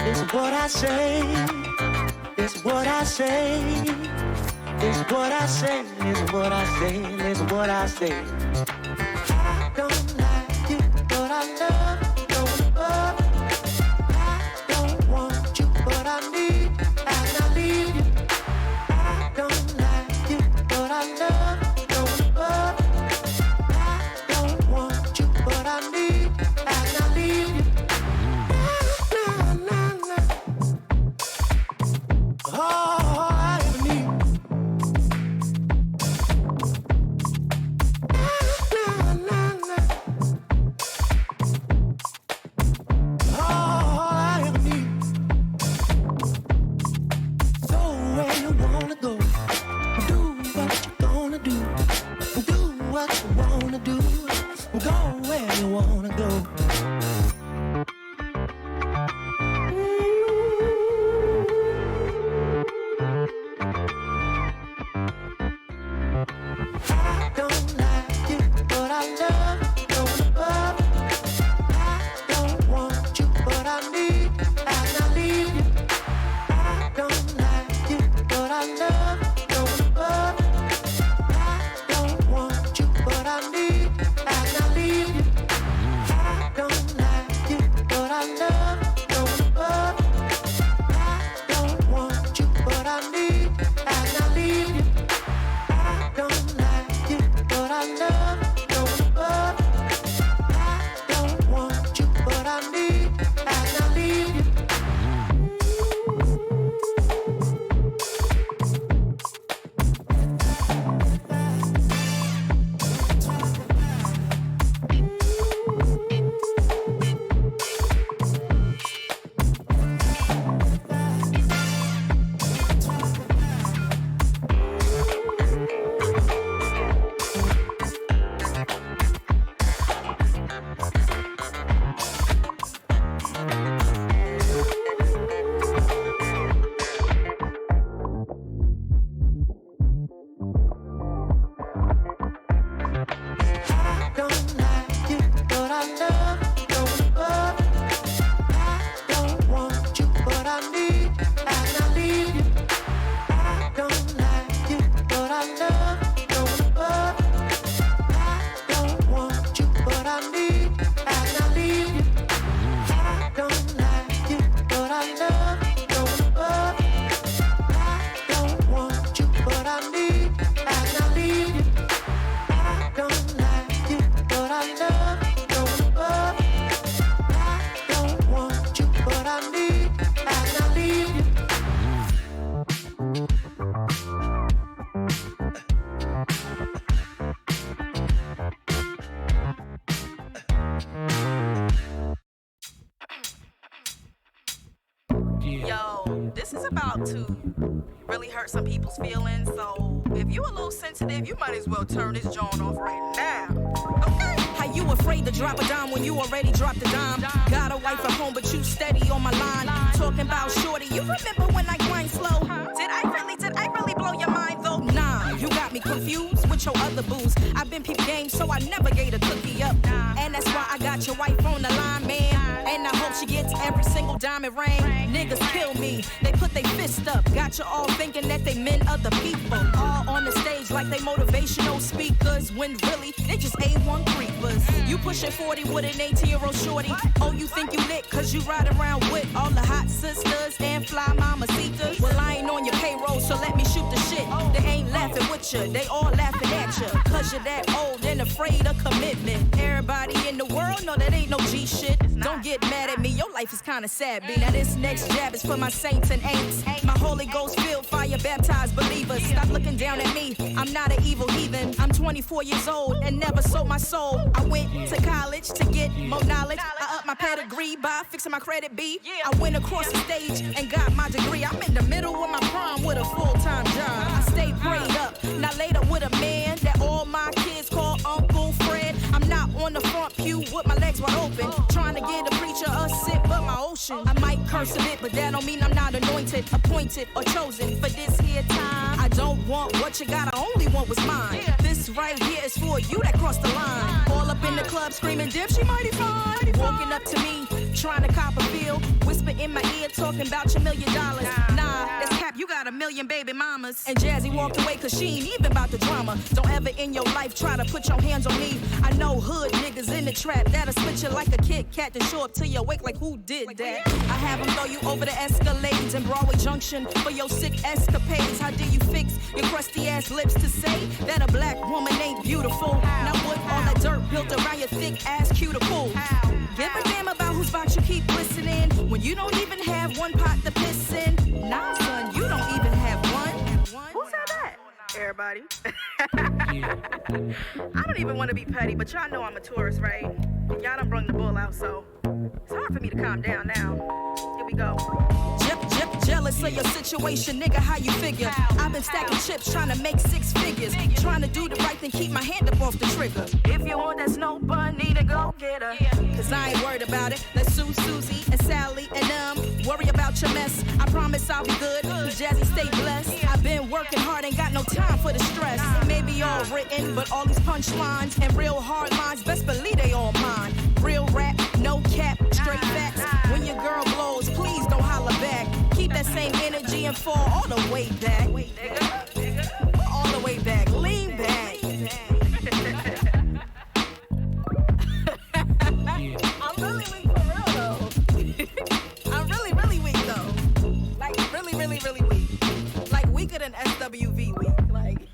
It's what I say. It's what I say. It's what I say. It's what I say. It's what I say. I don't like you, but I love you. Going above. I don't want you, but I need. And I leave you. I don't like you, but I love you. Going above. I don't want you, but I need. And I leave you. Some people's feelings, so if you a little sensitive, you might as well turn this joint off right now. Okay? How you afraid to drop a dime when you already dropped a dime? Got a wife at home, but you steady on my line. Talking about shorty, you remember when I grind slow? Did I really blow your mind though? Nah, you got me confused with your other booze. I've been peep game, so I never gave a cookie up. And that's why I got your wife on the line, man. And I hope she gets every single dime it rain. Niggas kill me, they put their fist up. Got you all thinking that they meant other people. All on the stage like they motivational speakers, when really they just A1 creepers. You pushing 40 with an 18-year-old shorty. Oh, you think you lit cause you ride around with all the hot sisters and fly mamacitas? Well, I ain't on your payroll, so let me shoot the shit. They ain't laughing with you, they all laughing at you. Cause you're that old and afraid of commitment. Everybody in the world know that ain't no G shit. Don't get mad at me, your life is kinda sad, B. Now this next jab is for my saints and ain'ts. My Holy Ghost filled fire baptized believers. Stop looking down at me, I'm not an evil heathen. I'm 24 years old and never sold my soul. I went to college to get more knowledge. I upped my pedigree by fixing my credit, B. I went across the stage and got my degree. I'm in the middle of my prime with a full-time job. I stay prayed up, not laid up with a man that all my kids call Uncle Fred. I'm not on the front pew with my legs wide open, trying to get a preacher a sip of my ocean. I might curse a bit, but that don't mean I'm not anointed, appointed, or chosen for this here time. I don't want what you got, I only want what's mine. This right here is for you that crossed the line. All up in the club screaming, dip, she mighty fine. Walking up to me, trying to cop a feel, whisper in my ear, talking about your $1 million. Nah, that's cap, you got 1 million baby mamas. And Jazzy walked away cause she ain't even about the drama. Don't ever in your life try to put your hands on me. I know hood niggas in the trap that'll split you like a Kit Kat to show up till you wake like who did that? I have them throw you over the Escalades and Broadway Junction for your sick escapades. How do you fix your crusty ass lips to say that a black woman ain't beautiful? Now what all that dirt built around your thick ass cuticle? Give a damn about whose box you keep listening when you don't even have one pot to piss in. Nah, son, you don't even have one. Who said that? Everybody. I don't even want to be petty, but y'all know I'm a tourist, right? Y'all done brung the bull out, so it's hard for me to calm down now. Here we go. Jealous of your situation, nigga, how you figure? I've been stacking chips, trying to make 6 figures. Trying to do the right thing, keep my hand up off the trigger. If you want that snow bun, need to go get her. Cause I ain't worried about it. Let's sue Susie and Sally and worry about your mess. I promise I'll be good. Jazzy, stay blessed. I've been working hard, ain't got no time for the stress. It may be all written, but all these punchlines and real hard lines, best believe they all mine. Real rap, no cap, straight facts. When your girl blows, please don't holler back. Keep that same energy and fall all the way back. All the way back. Lean back. I'm really weak for real though. I'm really weak though. Like really weak. Like weaker than SWV weak. Like.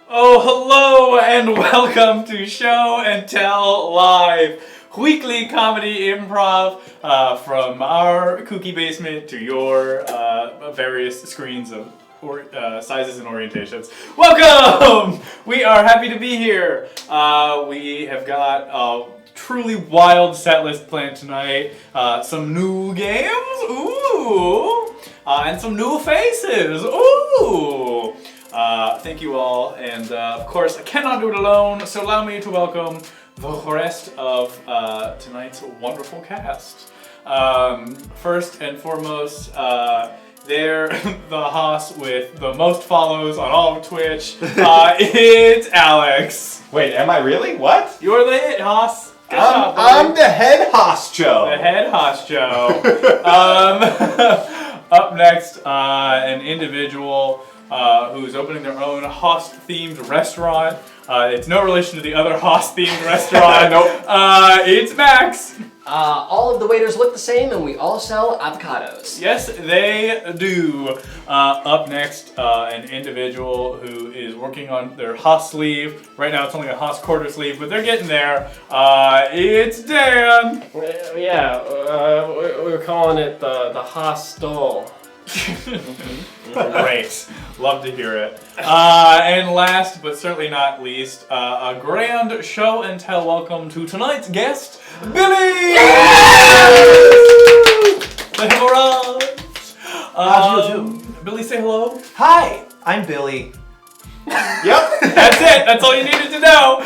Oh, hello and welcome to Show and Tell Live, weekly comedy improv from our kooky basement to your various screens of sizes and orientations. Welcome! We are happy to be here. We have got a truly wild set list planned tonight. Some new games, ooh, and some new faces, ooh. Thank you all, and of course I cannot do it alone, so allow me to welcome the rest of tonight's wonderful cast. First and foremost, They're the host with the most follows on all of Twitch. It's Alex. Wait, am I really? What? You're the hit host. Good job, buddy. I'm the head hostjo. The head hostjo. Up next, an individual who's opening their own host-themed restaurant. It's no relation to the other host-themed restaurant. Nope. It's Max. All of the waiters look the same, and we all sell avocados. Yes, they do. Up next, an individual who is working on their host sleeve. Right now, it's only a host quarter sleeve, but they're getting there. It's Dan. Yeah, we're calling it the hostel. Great. Love to hear it. And last, but certainly not least, a grand show and tell welcome to tonight's guest, Billy! The Hemorrhage! How'd you do? Billy, say hello. Hi, I'm Billy. Yep. That's it. That's all you needed to know.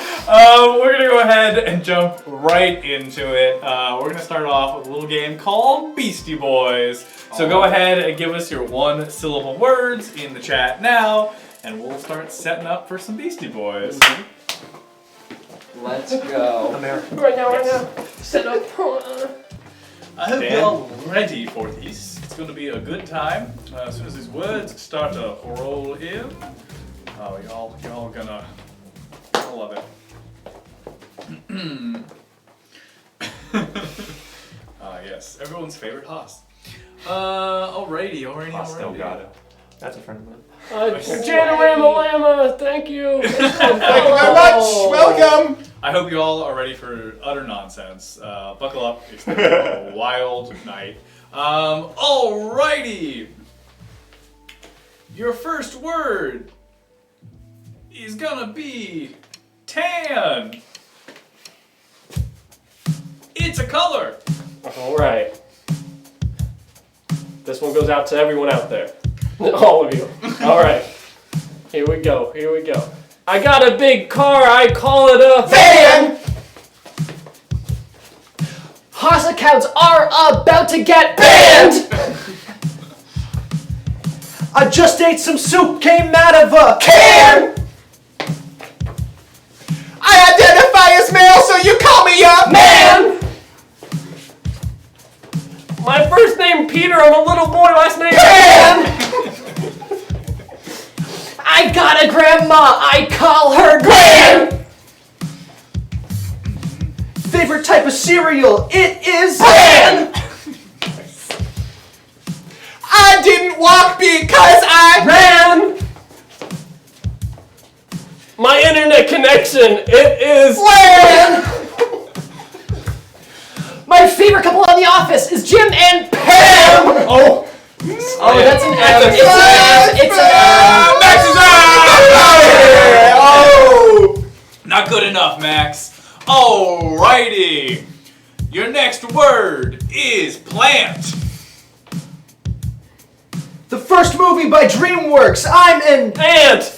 We're going to go ahead and jump right into it. We're going to start off with a little game called Beastie Boys. So go ahead and give us your one-syllable words in the chat now, and we'll start setting up for some Beastie Boys. Let's go. American. Right now. Set up. I hope Dan? you're all ready for this. It's going to be a good time. As soon as these words start to roll in, y'all gonna love it. Yes, everyone's favorite host. Alrighty. Still got it. That's a friend of mine. Janorama Lama, thank you. Thank you very much. Welcome. I hope you all are ready for utter nonsense. Buckle up. It's gonna be a wild night. Alrighty. Your first word is gonna be tan. It's a color. All right. This one goes out to everyone out there. All of you. All right. Here we go. I got a big car. I call it a Van. Hoss accounts are about to get banned! I just ate some soup, came out of a Can. I identify as male, so you call me a man. My first name Peter. I'm a little boy. Last name Pan. I got a grandma, I call her Gran! favorite type of cereal. It is Bran. I didn't walk because I ran. My internet connection. It is ran. My favorite couple on The Office is Jim and Pam! Oh. Oh, that's an M. It's an M. It's an M. Max is out. Oh. Not good enough, Max. Alrighty. Your next word is plant. the first movie by DreamWorks. I'm in. ant.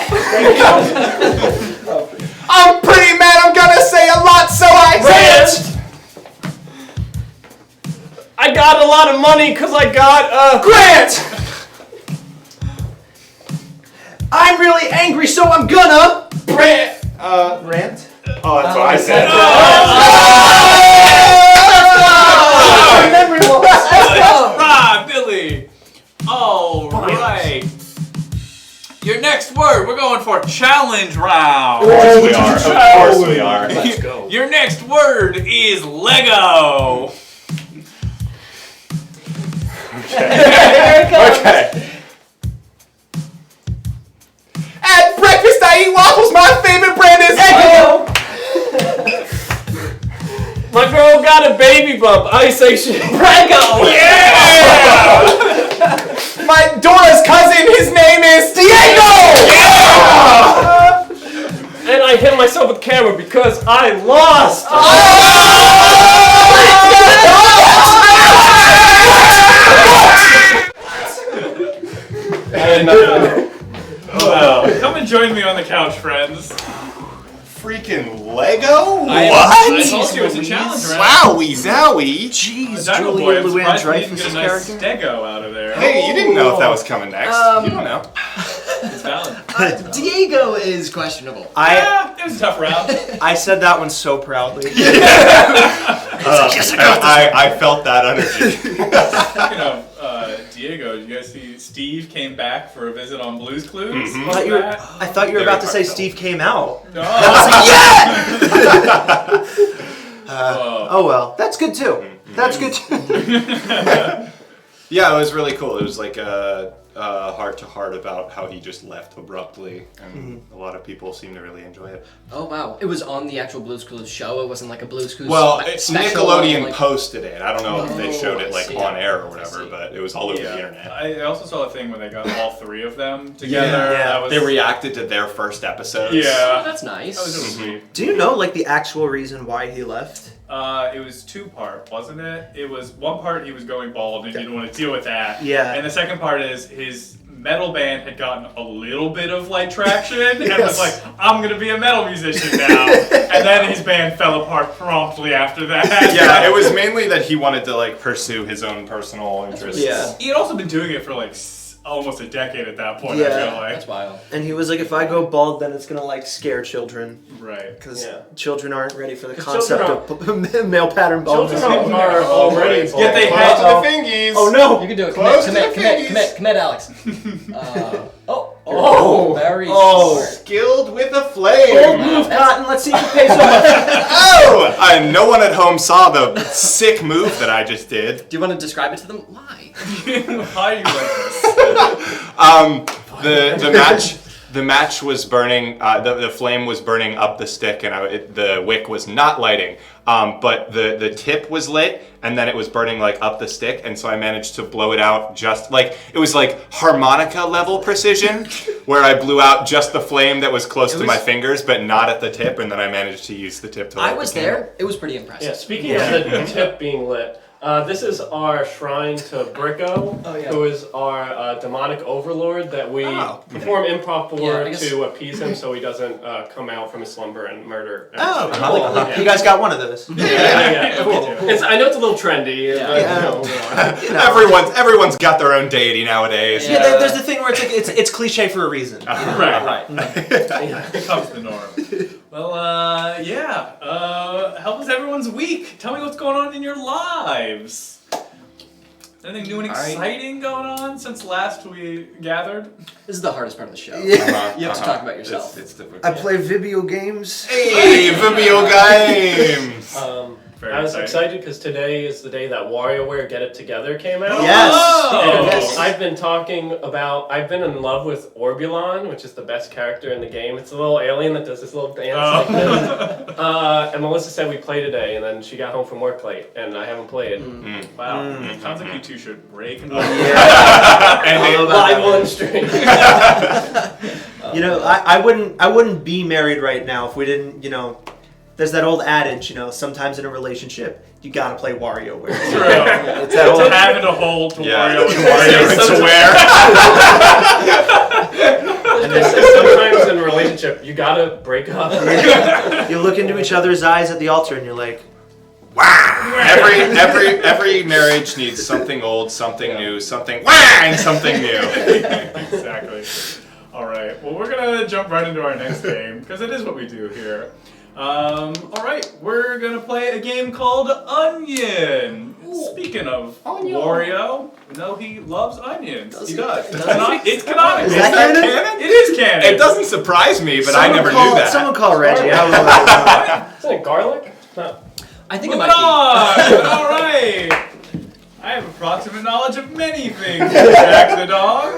I'm pretty mad. I'm gonna say a lot, so I Rant. I got a lot of money because I got a Grant. I'm really angry, so I'm gonna. Rant. Rant? Oh, that's what I said. Memory loss. Right, Billy. Alright. Your next word, we're going for challenge round. Of course we are. Of course we are. Let's go. Your next word is Lego. Okay. At breakfast, I eat waffles. My favorite brand is Eggo. My girl got a baby bump. I say she Prego. Yeah. My Dora's cousin, his name is Diego. Yeah. And I hit myself with the camera because I lost. Come and join me on the couch, friends. freaking Lego? I What? told you it was a challenge round. Wowie zowie. Jeez, Dino Boy, Julia I'm surprised we didn't Louis-Dreyfus' get a nice character. stego out of there. Hey, you didn't know if that was coming next. You don't know. It's valid. Diego is questionable. Yeah, it was a tough round. I said that one so proudly. I felt that energy. Speaking of Diego, did you guys see Steve came back for a visit on Blue's Clues? Mm-hmm. I thought you were about to say Steve came out. No. Oh well, that's good too. That's good too. Yeah, it was really cool. It was like a heart-to-heart about how he just left abruptly, and a lot of people seem to really enjoy it. Oh wow, it was on the actual Blue's Clues show. It wasn't like a Blue's Clues. Well, special Nickelodeon like... posted it. I don't know if they showed it I like see. on air or I whatever, see. but it was all over the internet. I also saw a thing where they got all three of them together. Yeah. That was, They reacted to their first episodes. Oh, Yeah. that's nice. That was really sweet. Do you know like the actual reason why he left? It was two-part, wasn't it? It was one part he was going bald and he didn't want to deal with that. Yeah. And the second part is his metal band had gotten a little bit of like traction and was like, I'm gonna be a metal musician now. And then his band fell apart promptly after that. Yeah, it was mainly that he wanted to like pursue his own personal interests. Yeah. He had also been doing it for like almost a decade at that point, I Yeah. feel like. That's wild. And he was like, if I go bald, then it's gonna like scare children Right. because Yeah. children aren't ready for the 'Cause concept of male pattern baldness. Children are already. Yet they Close had to the fingies. Oh no! You can do it. Close to Commit, the commit, fingies. commit, Alex. Oh, very smart. Skilled with a Bold flame. move, Cotton. Let's see if it pays off. Oh! No one at home saw the sick move that I just did. Do you want to describe it to them? Why? How are you like this? The match was burning. The flame was burning up the stick, and the wick was not lighting. But the tip was lit, and then it was burning like up the stick, and so I managed to blow it out just like it was like harmonica level precision, where I blew out just the flame that was close to my fingers, but not at the tip, and then I managed to use the tip to light I was the candle. there. It was pretty impressive. Yeah, speaking of the tip being lit, this is our shrine to Bricko, who is our demonic overlord that we perform improv for Yeah, I guess- to appease him so he doesn't come out from his slumber and murder. Oh, everybody. cool. Yeah. You guys got one of those. Yeah. Cool. I know it's a little trendy, but You know. Everyone's got their own deity nowadays. Yeah, there's the thing where it's like it's cliche for a reason. You know? Right. It becomes the norm. Well, how was everyone's week? Tell me what's going on in your lives. Anything new and exciting going on since last we gathered? This is the hardest part of the show. Yeah. You have to talk about yourself. It's difficult. I play video games. Hey, video games! I was excited because today is the day that WarioWare Get It Together came out. Yes. Oh! And Yes. I've been in love with Orbulon, which is the best character in the game. It's a little alien that does this little dance like this. And Melissa said we play today, and then she got home from work late, and I haven't played. Wow. Sounds like you two should break and Live on stream. You know, I wouldn't be married right now if we didn't, you know, there's that old adage, you know, sometimes in a relationship, you gotta play WarioWare. True. It's that old Having a hold to Wario And sometimes in a relationship, you gotta break up. You look into each other's eyes at the altar and you're like, Every marriage needs something old, something new, something and something new. Exactly. All right. Well, we're gonna jump right into our next game because it is what we do here. All right, we're gonna play a game called Onion. Speaking of Wario, no, he loves onions. He does. It's canonical. Is that canon? It is canon. It doesn't surprise me, but I never knew that. Someone call Reggie. Isn't it garlic? No. I think it Moving might be. on. All right. I have approximate knowledge of many things, Jack the dog.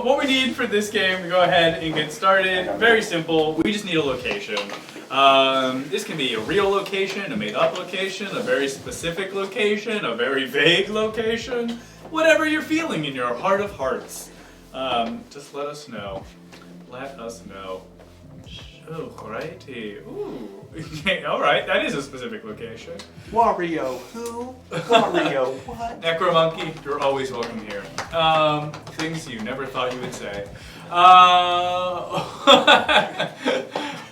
What we need for this game to go ahead and get started, very simple. We just need a location. This can be a real location, a made-up location, a very specific location, a very vague location, whatever you're feeling in your heart of hearts. Just let us know. Let us know. Oh, righty. Ooh. Alright, that is a specific location. Wario who? Wario what? Necromonkey, you're always welcome here. Things you never thought you would say.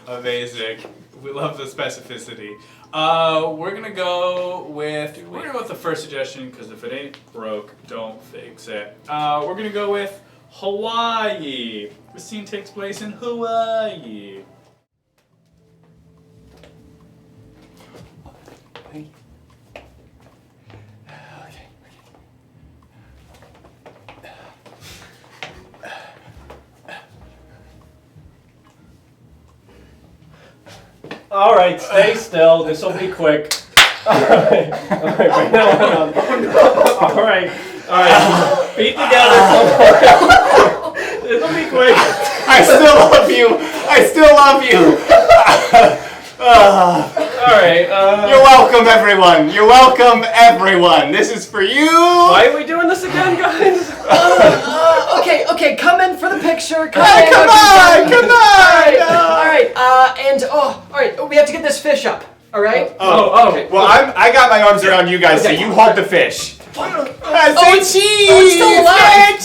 Amazing. We love the specificity. We're gonna go with the first suggestion because if it ain't broke, don't fix it. We're gonna go with Hawaii. The scene takes place in Hawaii. All right, stay still. This will be quick. All right. Bring that one on. All right. Feet together. This will be quick. I still love you. All right. You're welcome, everyone. This is for you. Why are we doing this again, guys? Okay, come in for the picture. Come on. All right, we have to get this fish up. All right. Okay. Well, I got my arms around you guys, so you hold the fish. Say cheese. it's still alive.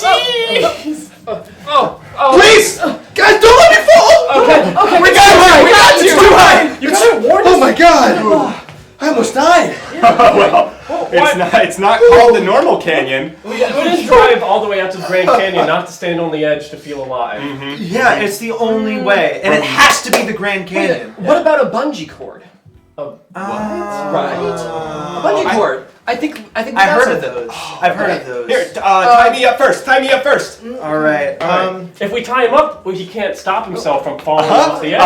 Please, guys, don't let me fall. Okay. We got you. It's too high. You should have warned us. Oh my god! I almost died. Well, it's not called the normal canyon. We didn't drive all the way out to the Grand Canyon not to stand on the edge to feel alive. Yeah, it's the only way, and it has to be the Grand Canyon. What about a bungee cord? What? Right. A bungee cord. I think I've that's heard of a- those. I've heard of those. Here, tie me up first. All right. If we tie him up, he can't stop himself from falling off the edge.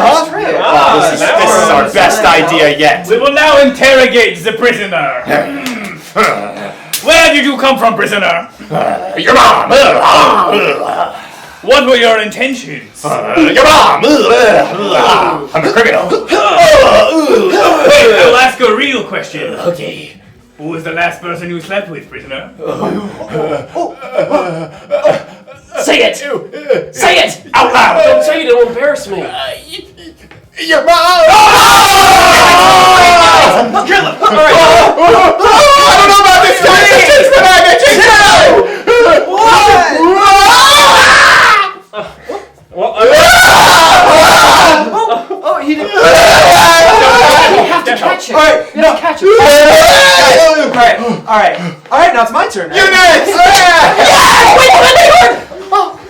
This is our best idea yet. We will now interrogate the prisoner. Where did you come from, prisoner? Your mom. What were your intentions? Your mom. I'm a criminal. I'll ask a real question. Okay. Who was the last person you slept with, prisoner? Say it. Say it Out loud. Don't say it, it'll embarrass me. Your mom. Kill him. All I right. don't know about this guy. Oh, he didn't. You have to catch it. All right. You have to catch it. All right. Now it's my turn. You're next.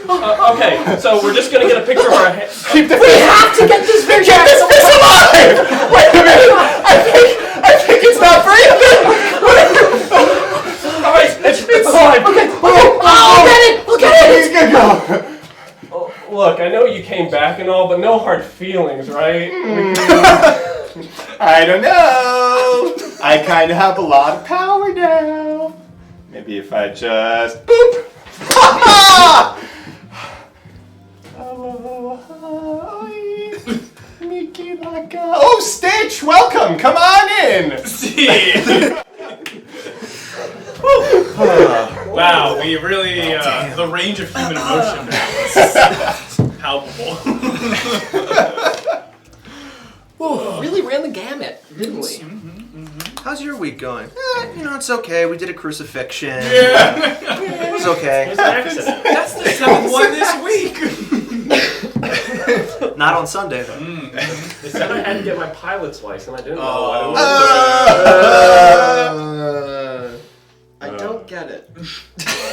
Okay, so we're just gonna get a picture of our head. Keep the We fish. have to get this fish Get out. this fish alive! Wait a minute! I think it's not breathing! Alright, it's alive. Okay. I'll get it. He's gonna go. Look, I know you came back and all, but no hard feelings, right? I don't know. I kind of have a lot of power now. Maybe if I just boop. Oh, Stitch, welcome. Come on in. Wow, we really, the range of human emotion now is palpable. Whoa, really ran the gamut, didn't we? How's your week going? It's okay. We did a crucifixion. Yeah. It was okay. It's an accident. That's the 7th one this week. Not on Sunday though. They said I had to get my pilot's license. I didn't know. I don't get it.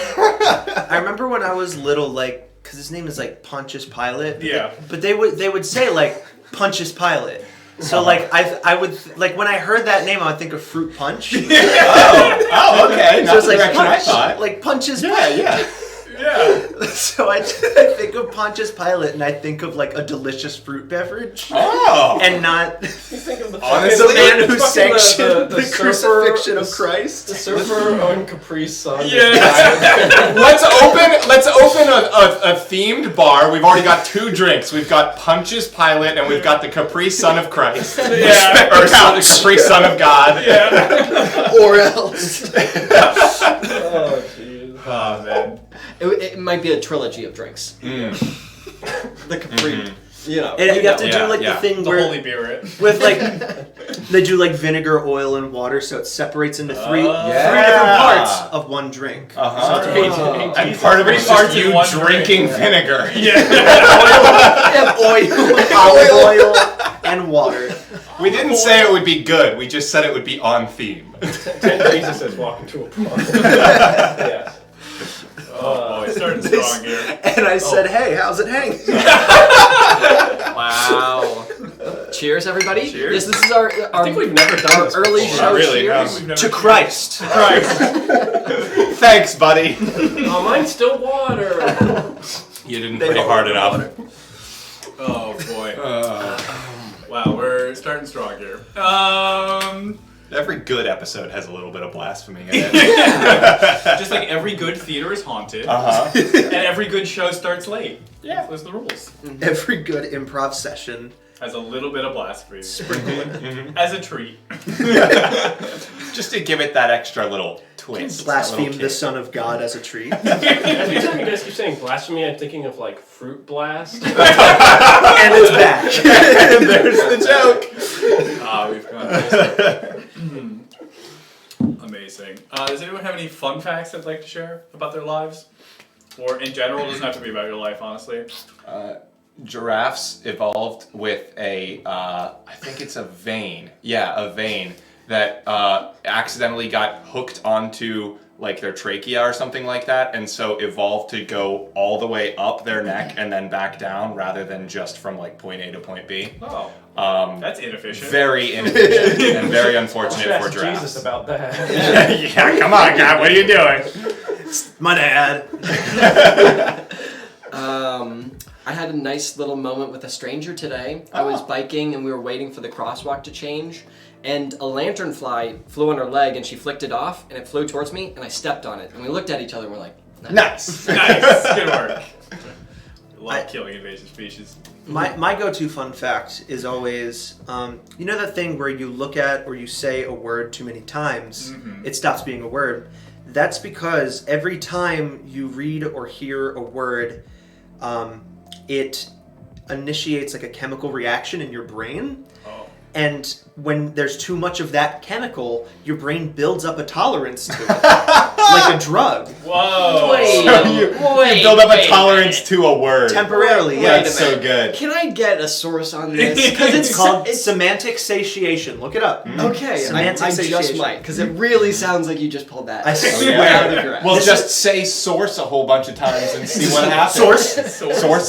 I remember when I was little, because his name is Pontius Pilate. Yeah. But they would say Pontius Pilate. So I would when I heard that name, I would think of fruit punch. Oh, okay. So it's direction I punch, thought. Pontius. Yeah. So I think of Pontius Pilate, and I think of a delicious fruit beverage, Oh. and not You think of the the man who fucking sanctioned the surfer- crucifixion of Christ. The surfer on Capri Sun. Let's open a themed bar. We've already got 2 drinks. We've got Pontius Pilate, and we've got the Capri Son of Christ. Yeah. Or the Capri Son of God. Yeah. Or else. Oh, jeez. Oh, man. It might be a trilogy of drinks. The Capri. You know. And you have to do Yeah, the thing The where holy spirit. with they do vinegar, oil, and water, so it separates into three Yeah. different parts of one drink. And part of it is parts just in you one drinking drink. vinegar. You have oil, olive oil. water. We didn't say it would be good. We just said it would be on theme. 10 Jesus says walk into a pond. Yes. Oh boy, starting strong here. And I said, hey, how's it hang? Wow. Cheers, everybody. Cheers. Yes, this is our I think we've never done our this early before. show Really, cheers. We've never To Christ. Thanks, buddy. Oh, mine's still water. You didn't They pray all hard want enough. Oh boy. Wow, we're starting strong here. Every good episode has a little bit of blasphemy in it. Just like every good theater is haunted, Uh-huh. and every good show starts late. Yeah. Those are the rules. Every good improv session. Has a little bit of blasphemy. Sprinkling. As a treat. Just to give it that extra little twist. Blaspheme that the little Son of God as a tree. Every time you guys keep saying blasphemy, I'm thinking of like Fruit Blast. And it's back. kick. And there's the joke. We've gone. Amazing. Does anyone have any fun facts they'd like to share about their lives? Or in general, it doesn't have to be about your life, honestly. Giraffes evolved with a, I think it's a vein. Yeah, a vein that accidentally got hooked onto like their trachea or something like that, and so evolved to go all the way up their neck and then back down rather than just from like point A to point B. Oh, that's inefficient. Very inefficient and very unfortunate Ask for giraffes. Jesus about that. Yeah, come on, God, what are you doing? My dad. I had a nice little moment with a stranger today. I was biking and we were waiting for the crosswalk to change, and a lanternfly flew on her leg and she flicked it off and it flew towards me and I stepped on it and we looked at each other and we're like, Nice. Nice. Good work. Love killing invasive species. My go-to fun fact is always, you know that thing where you look at or you say a word too many times, it stops being a word. That's because every time you read or hear a word, it initiates like a chemical reaction in your brain. Oh. And when there's too much of that chemical, your brain builds up a tolerance to it. Like a drug. Whoa. Wait, So you build up a tolerance to a word. Temporarily, Wait yeah. a That's so good. Can I get a source on this? Because it's called it's semantic satiation. Look it up. okay. Semantic I just satiation. might, because it really sounds like you just pulled that. I out swear. of your ass. Well, This just say source a whole bunch of times and see what happens. Source?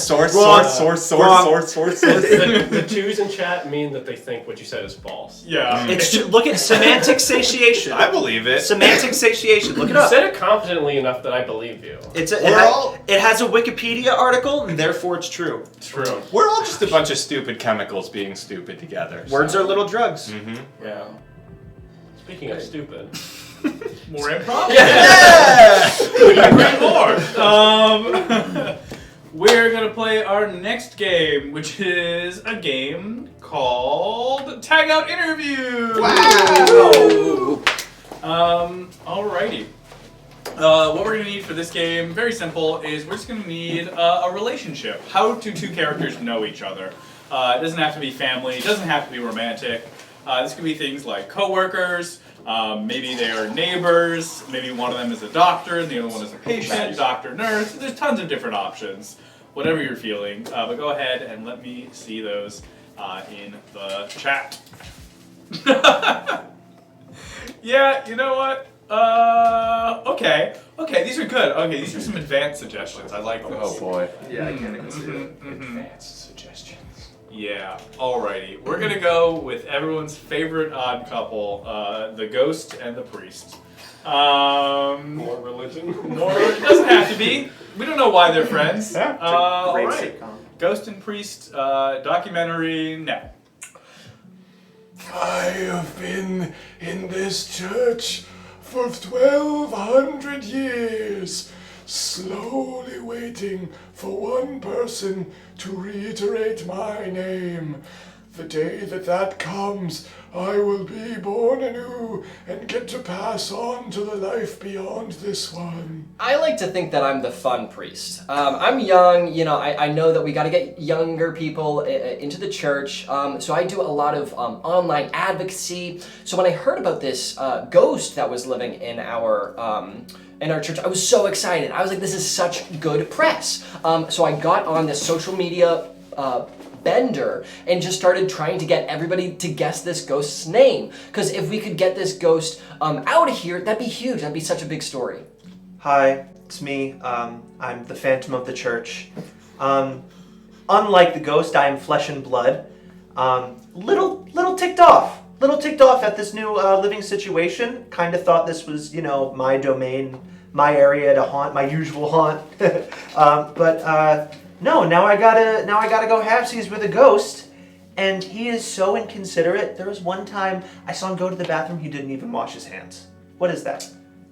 Source. Wrong. The twos in chat mean that they think what you said is false. Yeah. Look at semantic satiation. I believe it. Semantic satiation. Look it You up. said it confidently enough that I believe you. It all- has a Wikipedia article, and therefore it's true. True. We're all just a bunch of stupid chemicals being stupid together. Words are little drugs. Yeah. Speaking of stupid. More improv? Yeah! Bring more. We're gonna play our next game, which is a game called Tag Out Interview. Wow! Alrighty. What we're gonna need for this game, very simple, is we're just gonna need a relationship. How do two characters know each other? It doesn't have to be family. It doesn't have to be romantic. This could be things like coworkers. Maybe they are neighbors. Maybe one of them is a doctor and the other one is a patient. Doctor, nurse. There's tons of different options. Whatever you're feeling. But go ahead and let me see those in the chat. Yeah, you know what? Okay, these are good. Okay, these are some advanced suggestions. I like this. Oh boy. Yeah, I can't even see it. Advanced suggestions. Yeah, alrighty. We're gonna go with everyone's favorite odd couple, the ghost and the priest. More religion? It doesn't have to be. We don't know why they're friends. Great Alright. sitcom. Ghost and priest, documentary, now. I have been in this church for 1,200 years, slowly waiting for one person to reiterate my name. The day that comes, I will be born anew and get to pass on to the life beyond this one. I like to think that I'm the fun priest. I'm young, I know that we got to get younger people into the church, so I do a lot of online advocacy. So when I heard about this ghost that was living in our church, I was so excited. I was like, this is such good press. So I got on this social media bender and just started trying to get everybody to guess this ghost's name. Because if we could get this ghost out of here, that'd be huge. That'd be such a big story. Hi, it's me. I'm the Phantom of the Church. Unlike the ghost, I am flesh and blood. Little ticked off. Little ticked off at this new living situation. Kind of thought this was, my domain, my area to haunt, my usual haunt. No. Now I gotta go halfsies with a ghost, and he is so inconsiderate. There was one time I saw him go to the bathroom. He didn't even wash his hands. What is that?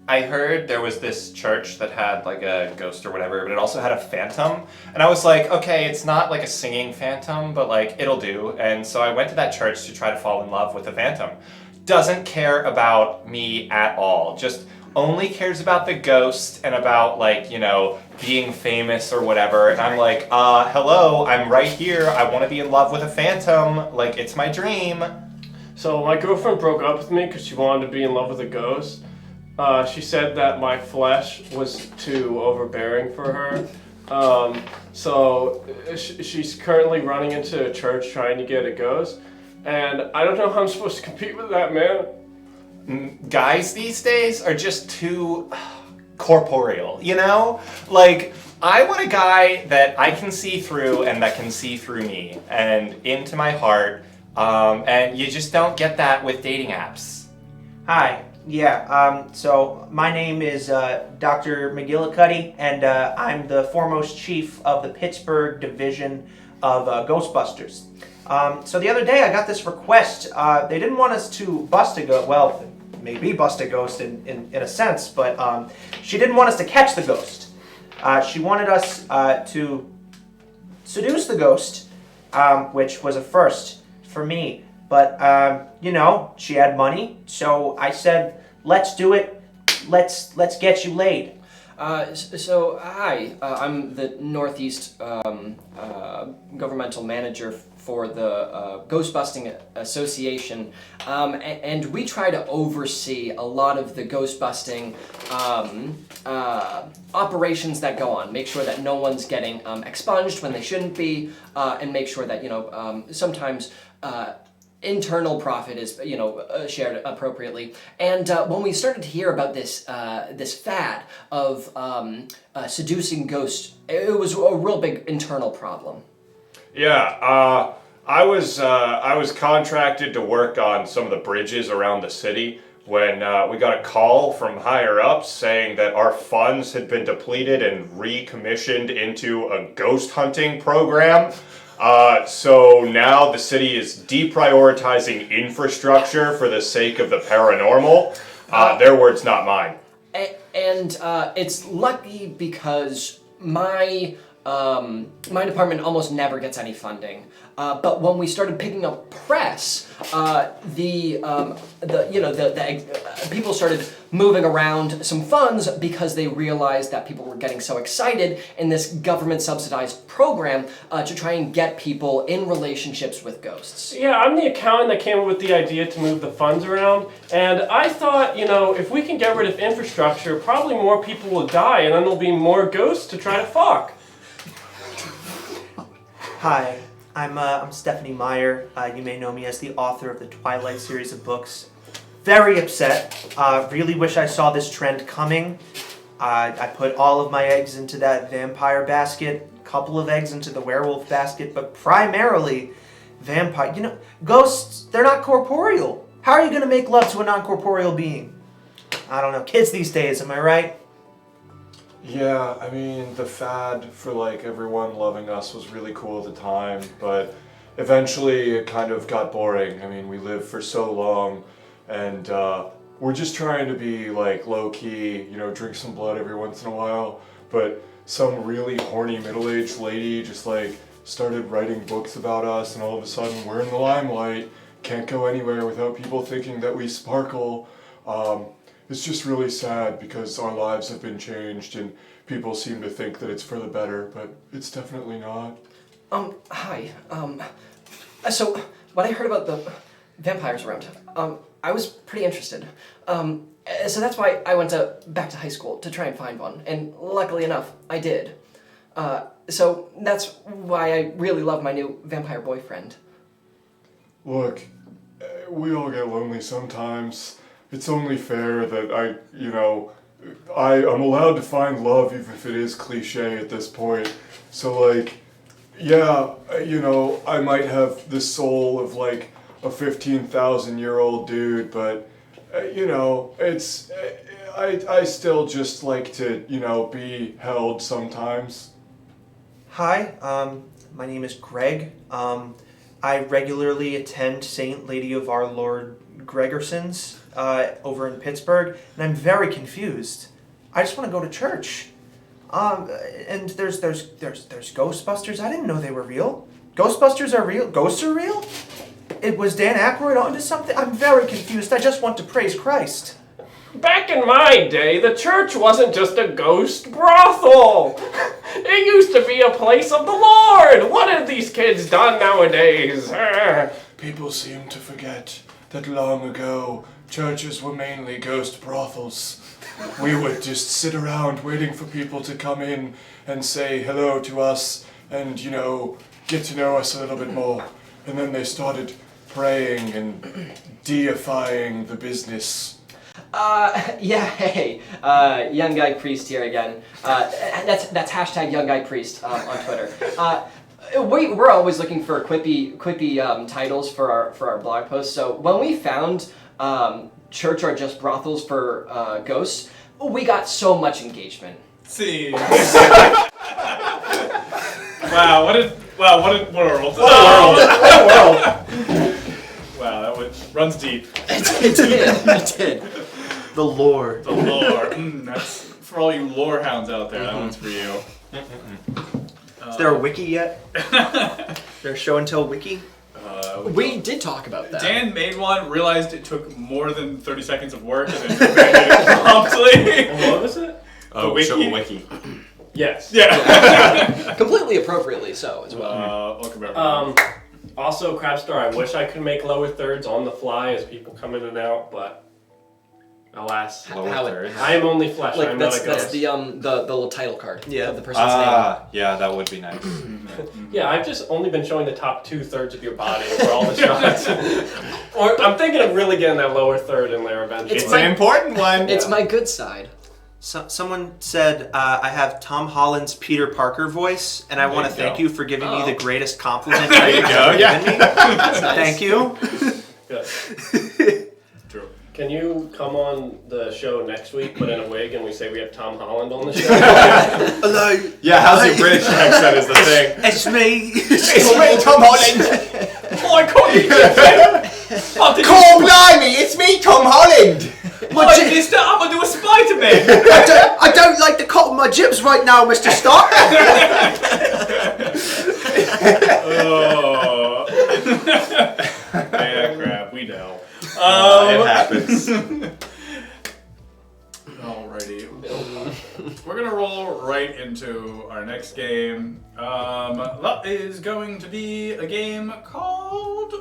I heard there was this church that had like a ghost or whatever, but it also had a phantom. And I was like, okay, it's not like a singing phantom, but like it'll do. And so I went to that church to try to fall in love with the phantom. Doesn't care about me at all. Just only cares about the ghost and about like, being famous or whatever. And I'm like, hello, I'm right here. I want to be in love with a phantom. Like, it's my dream. So my girlfriend broke up with me because she wanted to be in love with a ghost. She said that my flesh was too overbearing for her. So she's currently running into a church trying to get a ghost. And I don't know how I'm supposed to compete with that, man. Guys these days are just too corporeal, Like, I want a guy that I can see through and that can see through me and into my heart. And you just don't get that with dating apps. Hi. Yeah, so my name is Dr. McGillicuddy, and I'm the foremost chief of the Pittsburgh division of Ghostbusters. So the other day I got this request. They didn't want us to bust a ghost. Well, maybe bust a ghost in a sense, but she didn't want us to catch the ghost. She wanted us to seduce the ghost, which was a first for me. But, she had money, so I said, let's do it. Let's get you laid. Hi, I'm the Northeast governmental manager for the Ghostbusting Association, and we try to oversee a lot of the ghostbusting operations that go on. Make sure that no one's getting expunged when they shouldn't be, and make sure that, sometimes internal profit is, shared appropriately. And when we started to hear about this fad of seducing ghosts, it was a real big internal problem. Yeah, I was contracted to work on some of the bridges around the city when we got a call from higher ups saying that our funds had been depleted and recommissioned into a ghost hunting program. So now the city is deprioritizing infrastructure for the sake of the paranormal. Their words, not mine. And it's lucky because my department almost never gets any funding. But when we started picking up press, people started moving around some funds because they realized that people were getting so excited in this government-subsidized program to try and get people in relationships with ghosts. Yeah, I'm the accountant that came up with the idea to move the funds around, and I thought, if we can get rid of infrastructure, probably more people will die, and then there'll be more ghosts to try to fuck. Hi, I'm Stephanie Meyer. You may know me as the author of the Twilight series of books. Very upset. Really wish I saw this trend coming. I put all of my eggs into that vampire basket, a couple of eggs into the werewolf basket, but primarily vampire. Ghosts, they're not corporeal. How are you going to make love to a non-corporeal being? I don't know. Kids these days, am I right? Yeah, I mean, the fad for like everyone loving us was really cool at the time, but eventually it kind of got boring. I mean, we lived for so long, and we're just trying to be like low-key, drink some blood every once in a while, but some really horny middle-aged lady just like started writing books about us, and all of a sudden we're in the limelight, can't go anywhere without people thinking that we sparkle. It's just really sad because our lives have been changed and people seem to think that it's for the better, but it's definitely not. Hi. So when I heard about the vampires around, I was pretty interested. So that's why I went back to high school to try and find one, and luckily enough, I did. So that's why I really love my new vampire boyfriend. Look, we all get lonely sometimes. It's only fair that I'm allowed to find love even if it is cliche at this point. So like, yeah, I might have the soul of like a 15,000-year-old dude, but it's I still just like to be held sometimes. Hi, my name is Greg. I regularly attend Saint Lady of Our Lord Gregerson's over in Pittsburgh, and I'm very confused. I just want to go to church. And there's Ghostbusters. I didn't know they were real. Ghostbusters are real. Ghosts are real. It was Dan Aykroyd onto something. I'm very confused. I just want to praise Christ. Back in my day, the church wasn't just a ghost brothel. It used to be a place of the Lord. What have these kids done nowadays? People seem to forget that long ago, churches were mainly ghost brothels. We would just sit around waiting for people to come in and say hello to us and, get to know us a little bit more. And then they started praying and deifying the business. Hey, young guy priest here again. That's hashtag young guy priest on Twitter. We're always looking for quippy titles for our blog posts. So when we found church are just brothels for ghosts, we got so much engagement. See. Wow, what a world. What a world. Wow, that runs deep. It did. The lore. The lore. That's for all you lore hounds out there. That one's for you. Is there a wiki yet? There's show and tell wiki? We did talk about that. Dan made one, realized it took more than 30 seconds of work, and then made it promptly. What was it? Oh, wiki? show a wiki. Yes. Yeah. Completely appropriately so as well. Welcome everyone. Also, Crabstar, I wish I could make lower thirds on the fly as people come in and out, but alas, Lower thirds. I am only flesh. I'm not a That's ghost. the little title card of the person's Yeah, that would be nice. Yeah, I've just only been showing the top 2/3 of your body for all the shots. Or I'm thinking of really getting that lower third in there eventually. It's an important one. It's my good side. Someone said I have Tom Holland's Peter Parker voice, and I want to thank you for giving me the greatest compliment There you you've go. ever Yeah. given me. Thank you. Good. True. Can you come on the show next week, put in a wig, and we say we have Tom Holland on the show? Hello. Yeah, how's your British accent is the thing. It's me. It's me, Tom Holland. Oh, I caught you. Call blimey, it's me, Tom Holland. Mister, I'm gonna do a Spider-Man. I don't like the cotton my jibs right now, Mr. Stark. Oh. Yeah, crap, we know. It happens. Alrighty. We're gonna roll right into our next game. That is going to be a game called.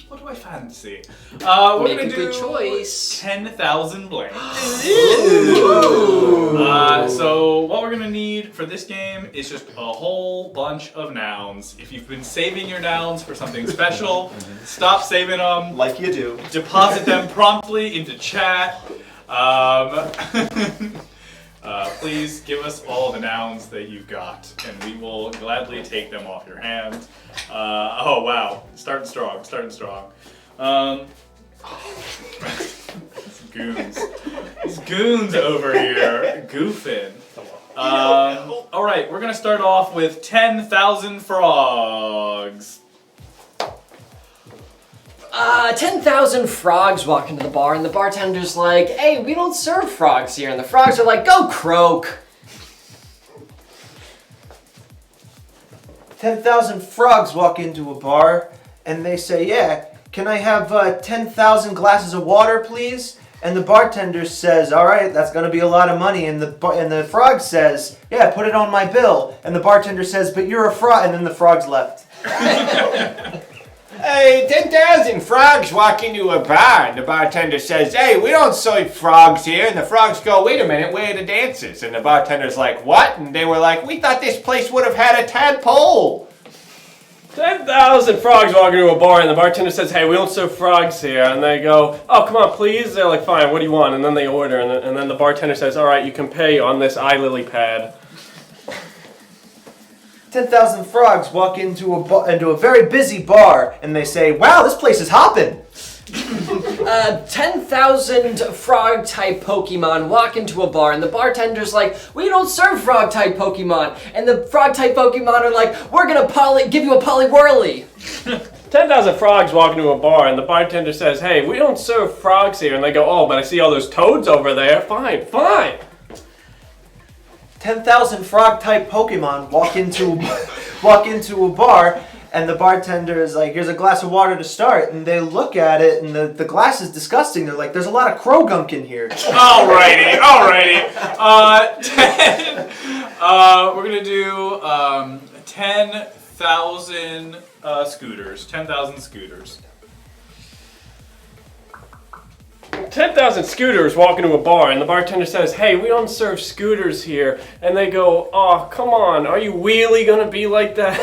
What do I fancy? We're Make gonna a do good choice. 10,000 blanks. So what we're gonna need for this game is just a whole bunch of nouns. If you've been saving your nouns for something special, stop saving them. Like you do. Deposit them promptly into chat. Please give us all the nouns that you've got, and we will gladly take them off your hands. Oh wow, starting strong. These goons over here, goofing. All right, we're gonna start off with 10,000 frogs. 10,000 frogs walk into the bar, and the bartender's like, "Hey, we don't serve frogs here." And the frogs are like, "Go croak." 10,000 frogs walk into a bar, and they say, "Yeah, can I have 10,000 glasses of water, please?" And the bartender says, "All right, that's gonna be a lot of money." And the frog says, "Yeah, put it on my bill." And the bartender says, "But you're a frog." And then the frogs left. Hey, 10,000 frogs walk into a bar, and the bartender says, hey, we don't serve frogs here. And the frogs go, wait a minute, where are the dancers? And the bartender's like, what? And they were like, we thought this place would have had a tadpole. 10,000 frogs walk into a bar, and the bartender says, hey, we don't serve frogs here. And they go, oh, come on, please. They're like, fine, what do you want? And then they order, and then the bartender says, all right, you can pay on this eye lily pad. 10,000 frogs walk into a very busy bar, and they say, wow, this place is hopping. 10,000 frog-type Pokemon walk into a bar, and the bartender's like, we don't serve frog-type Pokemon. And the frog-type Pokemon are like, we're gonna give you a Poliwhirly. 10,000 frogs walk into a bar, and the bartender says, hey, we don't serve frogs here. And they go, oh, but I see all those toads over there. Fine, fine. 10,000 frog-type Pokemon walk into a bar, and the bartender is like, here's a glass of water to start. And they look at it, and the glass is disgusting. They're like, there's a lot of crow gunk in here. Alrighty. We're going to do 10,000 scooters. 10,000 scooters. 10,000 scooters walk into a bar, and the bartender says, hey, we don't serve scooters here. And they go, oh, come on, are you really gonna be like that?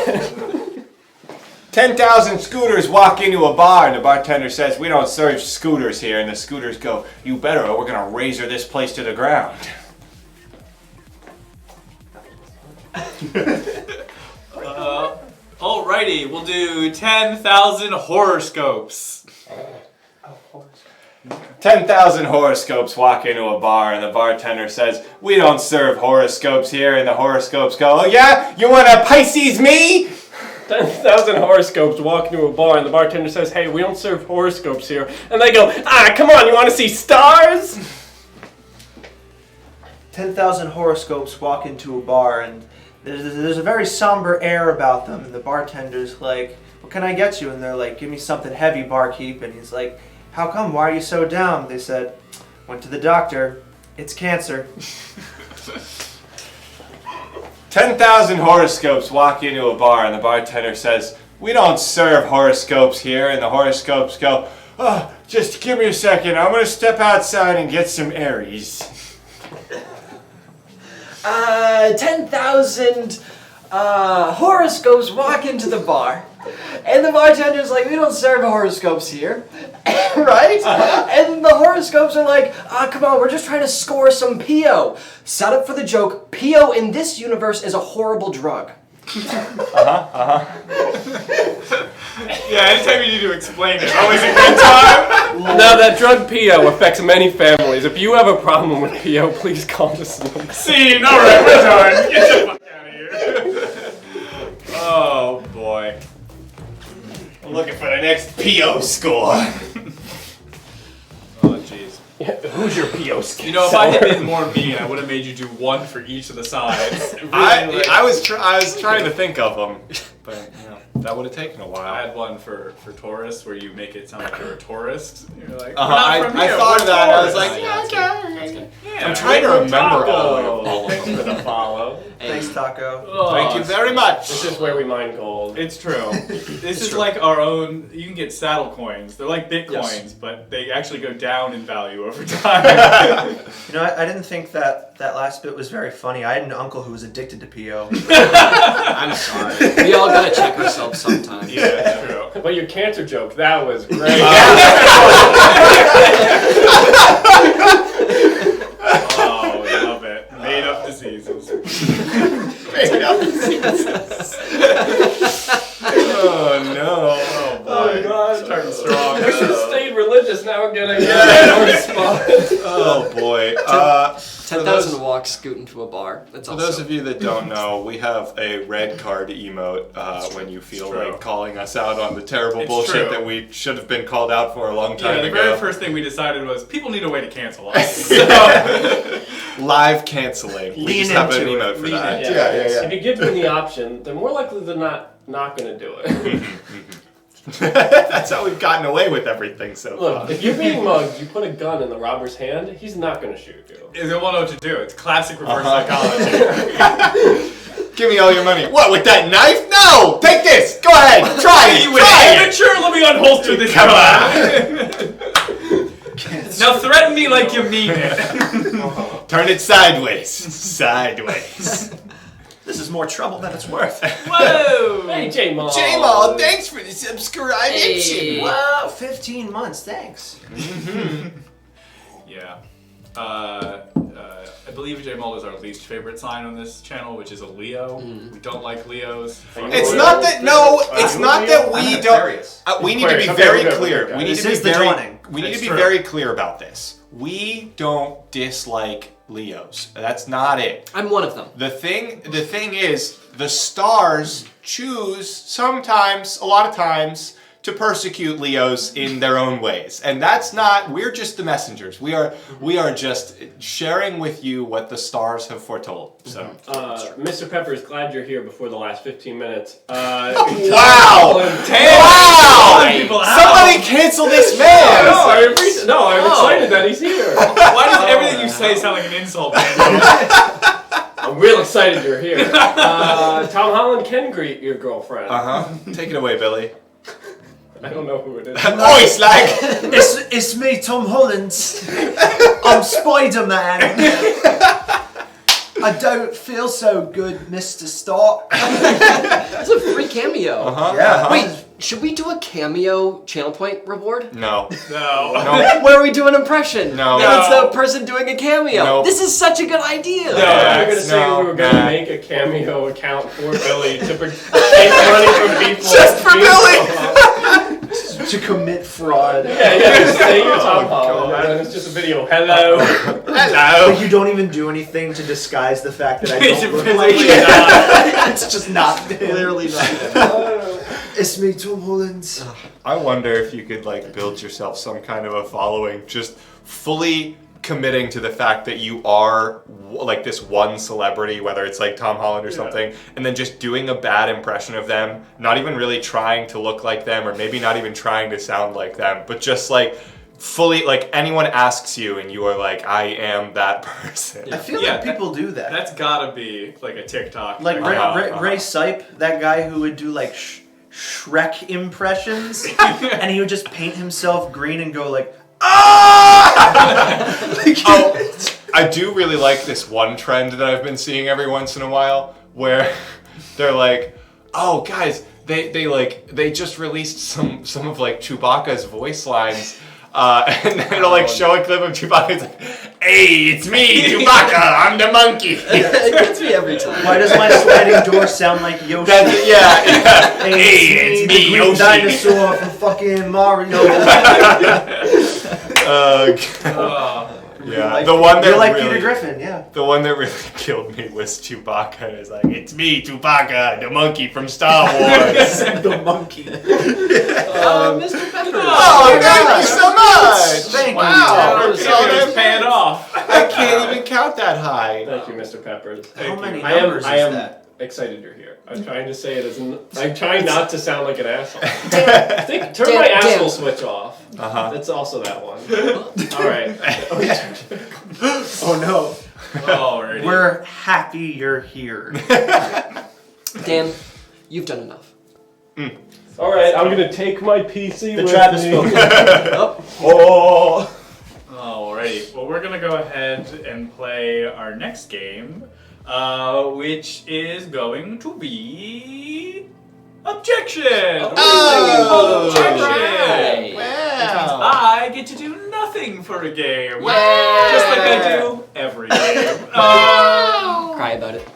10,000 scooters walk into a bar, and the bartender says, we don't serve scooters here. And the scooters go, you better, or we're going to razor this place to the ground. Alrighty, we'll do 10,000 horoscopes. 10,000 horoscopes walk into a bar, and the bartender says, we don't serve horoscopes here. And the horoscopes go, oh yeah? You want a Pisces me? 10,000 horoscopes walk into a bar, and the bartender says, hey, we don't serve horoscopes here. And they go, come on, you want to see stars? 10,000 horoscopes walk into a bar, and there's a very somber air about them. And the bartender's like, what can I get you? And they're like, give me something heavy, barkeep. And he's like, how come? Why are you so down? They said, went to the doctor. It's cancer. 10,000 horoscopes walk into a bar, and the bartender says, we don't serve horoscopes here. And the horoscopes go, oh, just give me a second. I'm going to step outside and get some Aries. 10,000 horoscopes walk into the bar, and the bartender's like, we don't serve horoscopes here, right? And the horoscopes are like, come on, we're just trying to score some PO. Set up for the joke, PO in this universe is a horrible drug. Yeah, anytime you need to explain it, always a good time. Now, that drug PO affects many families. If you have a problem with PO, please call this number. Scene, alright, we're done. Get the fuck out of here. Oh, boy. I'm looking for the next PO score. Oh, jeez. Yeah, who's your PO score? You know, if I had been more mean, I would have made you do one for each of the sides. Really, I was trying to think of them, but you know, that would have taken a while. I had one for tourists where you make it sound like you're a tourist. You're like, I thought of that. I was like, yeah, okay. Yeah, I'm trying to remember all of Thanks for the follow. Thanks, Taco. Oh, Thank you very much. This is where we mine gold. It's true. This is like our own. You can get saddle coins. They're like Bitcoins, but they actually go down in value over time. You know, I didn't think that last bit was very funny. I had an uncle who was addicted to PO. I'm sorry. We all gotta check ourselves sometimes. Yeah, that's true. But your cancer joke, that was great. Oh, I love it. Made up diseases. Made up diseases. Oh no! Oh boy! Oh God! Starting strong. We should have stayed religious. Now we're getting our spot. Oh boy! 10,000 walks scooting to a bar. That's For also. those of you that don't know, we have a red card emote when you feel true. like calling us out on the terrible It's bullshit true. that we should have been called out for a long time Yeah, the ago. very first thing we decided was people need a way to cancel us. So, Live canceling. We Lean just have an into it. emote for Lean that. into If you give them the option, they're more likely than not going to do it. That's how we've gotten away with everything so far. Look, if you're being mugged, you put a gun in the robber's hand, he's not going to shoot you. they won't know what to do. It's classic reverse psychology. Give me all your money. What, with that knife? No! Take this! Go ahead! Try it! You Try it! amateur, let unholster this gun. Now threaten me like you mean it. Turn it sideways. Sideways. This is more trouble than it's worth. Whoa! Hey, J-Maul. J-Maul, thanks for the subscribe. Hey. Wow, 15 months, thanks. Yeah. I believe J-Maul is our least favorite sign on this channel, which is a Leo. We don't like Leos. It's not that we don't. We need to be very clear. We need to be very clear about this. We don't dislike Leos. That's not it. I'm one of them. The thing is, the stars choose sometimes, a lot of times, to persecute Leos in their own ways. And that's not, we're just the messengers. We are just sharing with you what the stars have foretold. So, Mr. Peppers, glad you're here before the last 15 minutes. wow! Somebody cancel this man! I'm excited that he's here. Why does everything you say sound like an insult, man? I'm real excited you're here. Tom Holland can greet your girlfriend. Take it away, Billy. I don't know who it is. Oi, slag! It's me, Tom Holland. I'm Spider-Man. I don't feel so good, Mr. Stark. That's a free cameo. Yeah. Wait, should we do a cameo channel point reward? No. Where we do an impression. No. And it's the person doing a cameo. Nope. This is such a good idea. We were going to say we were going to make a cameo account for Billy to take money from people. Just for Billy! To commit fraud. Yeah, just say you're Tom Holland, and then it's just a video. Hello. Hello. You don't even do anything to disguise the fact that I don't look like Physically it. not. It's just not Clearly not. It's me, Tom Holland. I wonder if you could build yourself some kind of a following, just fully committing to the fact that you are this one celebrity, whether it's Tom Holland or something, and then just doing a bad impression of them, not even really trying to look like them, or maybe not even trying to sound like them, but just fully, anyone asks you and you are I am that person. I feel like people do that. That's gotta be a TikTok. Ray Sipe, that guy who would do Shrek impressions, and he would just paint himself green and go I do really like this one trend that I've been seeing every once in a while, where they're oh guys, they just released some of Chewbacca's voice lines, and then it'll show a clip of Chewbacca. It's hey, it's me, Chewbacca. I'm the monkey. It gets me every time. Why does my sliding door sound like Yoshi? Yeah. Hey, it's me, the green Yoshi. dinosaur from fucking Mario. Yeah, the one that You're like really, Peter Griffin, yeah. The one that really killed me was Chewbacca. It's it's me, Chewbacca, the monkey from Star Wars. The monkey. Mr. Peppers. Oh, thank you so much. Thank you. Wow, It's paying off. I can't even count that high. Thank you, Mr. Peppers. How many I numbers am is that? excited you're here. I'm trying to say it as I'm trying not to sound like an asshole. Turn Dan, my asshole Dan. switch off. That's also that one. All right. Oh no. Alrighty. We're happy you're here. Dan, you've done enough. All right. I'm gonna take my PC The with trap is me. spoken. Alrighty. Well, we're gonna go ahead and play our next game, which is going to be Objection. Objection. Right. Wow. I get to do nothing for a game, Yay. just like I do every game. Cry about it.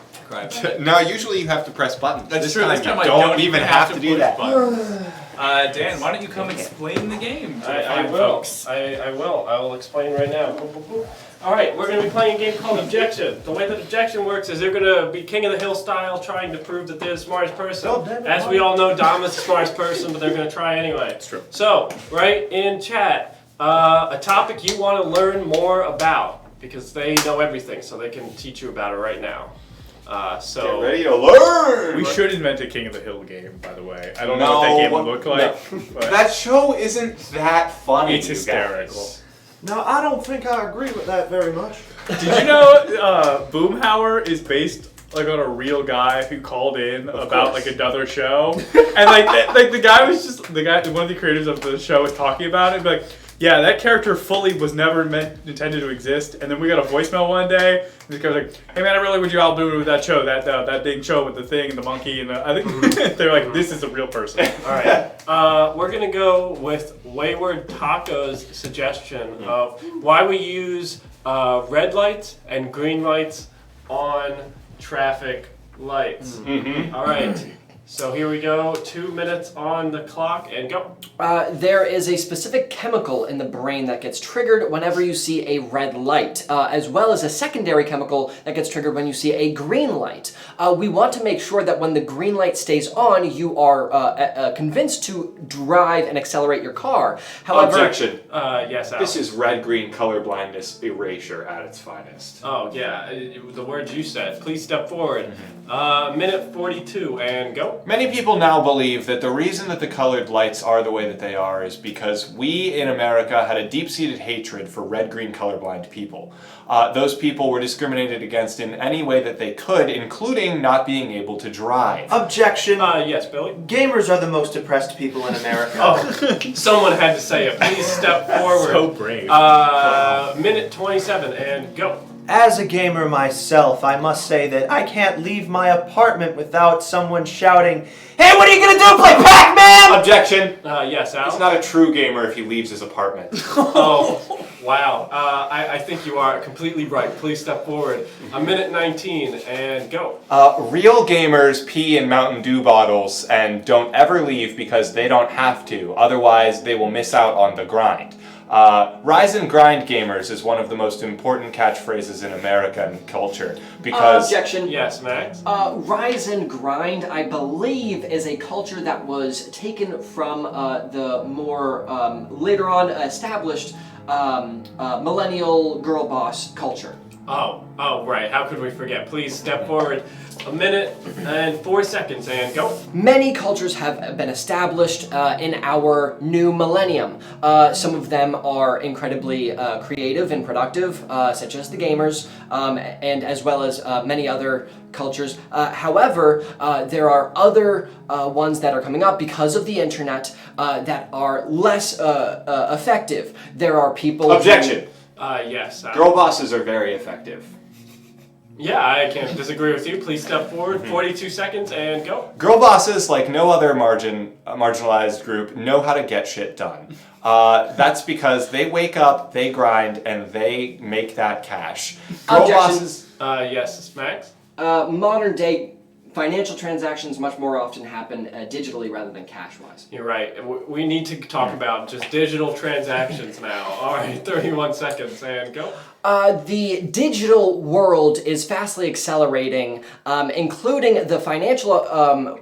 No, usually you have to press buttons. That's This true. time This time you I don't even have to do push that. buttons. Dan, why don't you come explain the game to the I fine will. folks? I will. I will explain right now. All right, we're going to be playing a game called Objection. The way that Objection works is they're going to be King of the Hill style, trying to prove that they're the smartest person. As we all know, Dom is the smartest person, but they're going to try anyway. It's true. So, right in chat, a topic you want to learn more about, because they know everything, so they can teach you about it right now. Get ready to learn! We should invent a King of the Hill game, by the way. I don't know what that game would look like. But That show isn't that funny. it's you hysterical. guys. No, I don't think I agree with that very much. Did you know Boomhauer is based like on a real guy who called in about like another show, and like the guy was just one of the creators of the show was talking about it, like. Yeah, that character fully was never intended to exist, and then we got a voicemail one day, and this guy was like, "Hey man, I really wish you all doing with that show, that big show with the thing and the monkey," and I think they're like, "This is a real person." All right, we're gonna go with Wayward Taco's suggestion of why we use red lights and green lights on traffic lights. All right. So here we go, 2 minutes on the clock, and go. There is a specific chemical in the brain that gets triggered whenever you see a red light, as well as a secondary chemical that gets triggered when you see a green light. We want to make sure that when the green light stays on, you are convinced to drive and accelerate your car. However, Objection. Yes, Al. This is red-green color blindness erasure at its finest. Oh, yeah, the words you said. Please step forward. Minute 42, and go. Many people now believe that the reason that the colored lights are the way that they are is because we in America had a deep-seated hatred for red-green colorblind people. Those people were discriminated against in any way that they could, including not being able to drive. Objection. Yes, Billy? Gamers are the most oppressed people in America. Oh, someone had to say it. Please step forward. So brave. Minute 27, and go. As a gamer myself, I must say that I can't leave my apartment without someone shouting, "Hey, what are you gonna do? Play Pac-Man?" Objection. Yes, Al? He's not a true gamer if he leaves his apartment. Oh, wow. I think you are completely right. Please step forward. A minute 19, and go. Real gamers pee in Mountain Dew bottles and don't ever leave because they don't have to. Otherwise, they will miss out on the grind. Rise and grind gamers is one of the most important catchphrases in American culture because... Objection. Yes, Max? Rise and grind, I believe, is a culture that was taken from the more later on established millennial girl boss culture. Oh, right. How could we forget? Please step forward. A minute and 4 seconds, and go. Many cultures have been established in our new millennium. Some of them are incredibly creative and productive, such as the gamers, and as well as many other cultures. However, there are other ones that are coming up because of the internet that are less effective. There are people... Objection. Yes. Girl bosses are very effective. Yeah, I can't disagree with you. Please step forward. 42 seconds, and go. Girl bosses, like no other marginalized group, know how to get shit done. That's because they wake up, they grind, and they make that cash. Girl bosses... Yes, Max? Modern day financial transactions much more often happen digitally rather than cash-wise. You're right. We need to talk about just digital transactions now. All right, 31 seconds, and go. The digital world is fastly accelerating, including the financial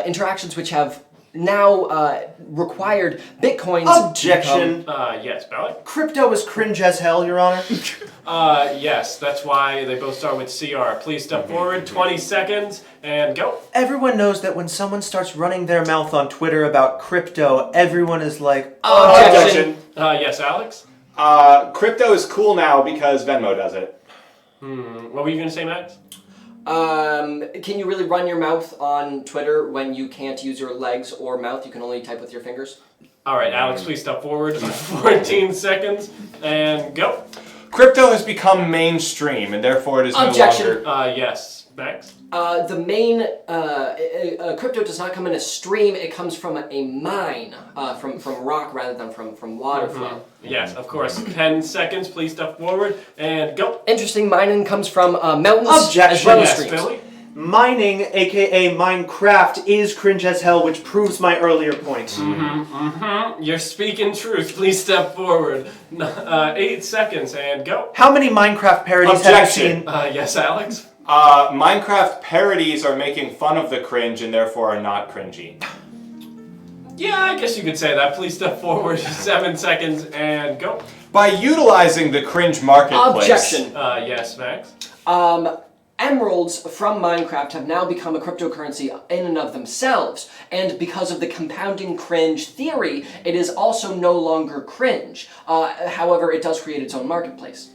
interactions which have now required bitcoins. Objection. Yes, Belly? Crypto is cringe as hell, Your Honor. Yes, that's why they both start with CR. Please step forward, 20 seconds, and go. Everyone knows that when someone starts running their mouth on Twitter about crypto, everyone is like, Objection. Yes, Alex? Crypto is cool now because Venmo does it. What were you going to say, Max? Can you really run your mouth on Twitter when you can't use your legs or mouth? You can only type with your fingers? All right, Alex, please step forward. 14 seconds, and go. Crypto has become mainstream, and therefore it is Objection. no longer... Yes, Max? The main crypto does not come in a stream. It comes from a mine, from rock rather than from water flow. Yes, of course. 10 seconds. Please step forward and go. Interesting. Mining comes from mountains Objection. as well as Yes, streams. Billy? mining, aka Minecraft, is cringe as hell, which proves my earlier point. You're speaking truth. Please step forward. 8 seconds and go. How many Minecraft parodies have you Objection. seen? Yes, Alex? Minecraft parodies are making fun of the cringe and therefore are not cringy. Yeah, I guess you could say that. Please step forward. 7 seconds and go. By utilizing the cringe marketplace... Objection. Yes, Max? Emeralds from Minecraft have now become a cryptocurrency in and of themselves, and because of the compounding cringe theory, it is also no longer cringe. However, it does create its own marketplace.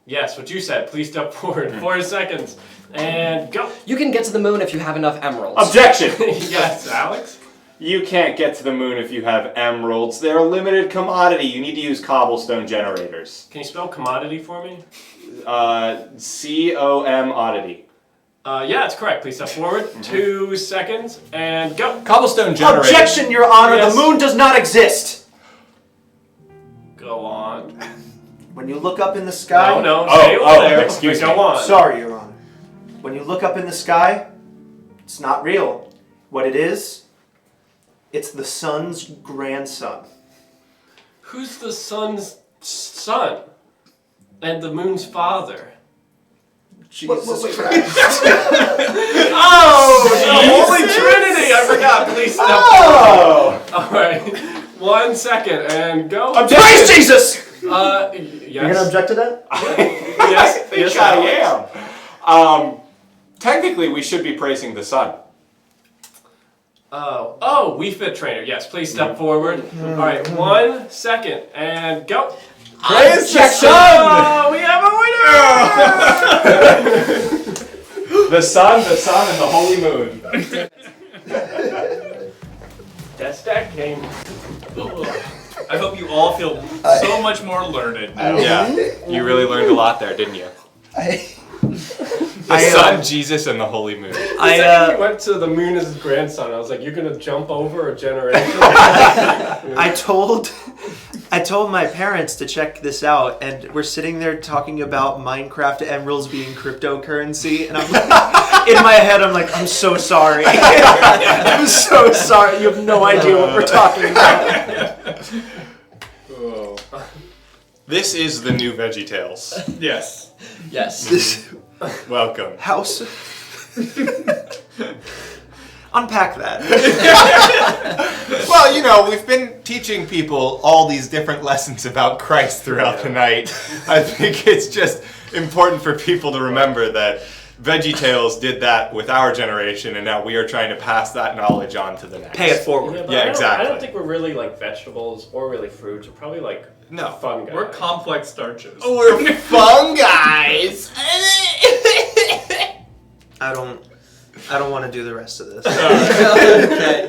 Yes, what you said. Please step forward. 4 seconds. And go. You can get to the moon if you have enough emeralds. Objection! Yes, Alex? You can't get to the moon if you have emeralds. They're a limited commodity. You need to use cobblestone generators. Can you spell commodity for me? C-O-M oddity. Yeah, it's correct. Please step forward. 2 seconds. And go. Cobblestone generators. Objection, Your Honor. Yes. The moon does not exist. Go on. When you look up in the sky. No, stay over there. excuse Go me. on. Sorry, Your Honor. When you look up in the sky, it's not real. What it is, it's the sun's grandson. Who's the sun's son? And the moon's father? Jesus Christ. Oh, the Holy Trinity! I forgot. Please step forward. All right. 1 second and go. Praise Jesus! Yes. You're gonna object to that? Yes. Yes, I am. Technically, we should be praising the sun. Oh, We Fit Trainer. Yes, please step forward. All right, 1 second and go. Praise the sun! Oh, we have a winner! The sun, and the holy moon. That's that game. I hope you all feel so much more learned now. Yeah, you really learned a lot there, didn't you? The sun, Jesus, and the holy moon. The second you went to the moon as his grandson, I was like, you're gonna jump over a generation? I told my parents to check this out, and we're sitting there talking about Minecraft emeralds being cryptocurrency, and I'm like, in my head, I'm like, I'm so sorry. I'm so sorry. You have no idea what we're talking about. Oh. This is the new VeggieTales. Yes. Yes. This Welcome. house. Unpack that. Well, you know, we've been teaching people all these different lessons about Christ throughout the night. I think it's just important for people to remember that VeggieTales did that with our generation, and now we are trying to pass that knowledge on to the next. Pay it forward. But Yeah, exactly. I don't think we're really like vegetables or really fruits. We're probably like fun guys. We're complex starches. We're fun guys. I don't want to do the rest of this. Okay.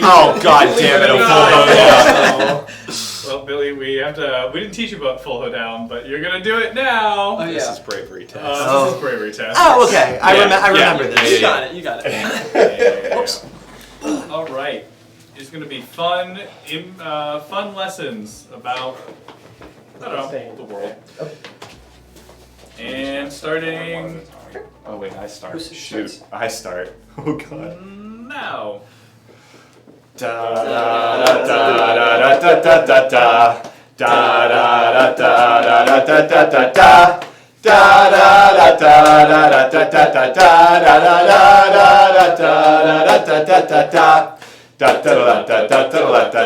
Oh, god damn it, a full hoedown. Well, Billy, we didn't teach you about full hoedown, but you're gonna do it now. Oh, This yeah. is bravery test. This is bravery test. Oh, okay. I remember this. You got it. You got it. Whoops. All right. It's gonna be fun lessons about the world. And starting Oh wait, I start. Who Shoot, starts? I start. Oh god. now. Da da da da da da da da da da da da da da da da da da. Da da da da da da da da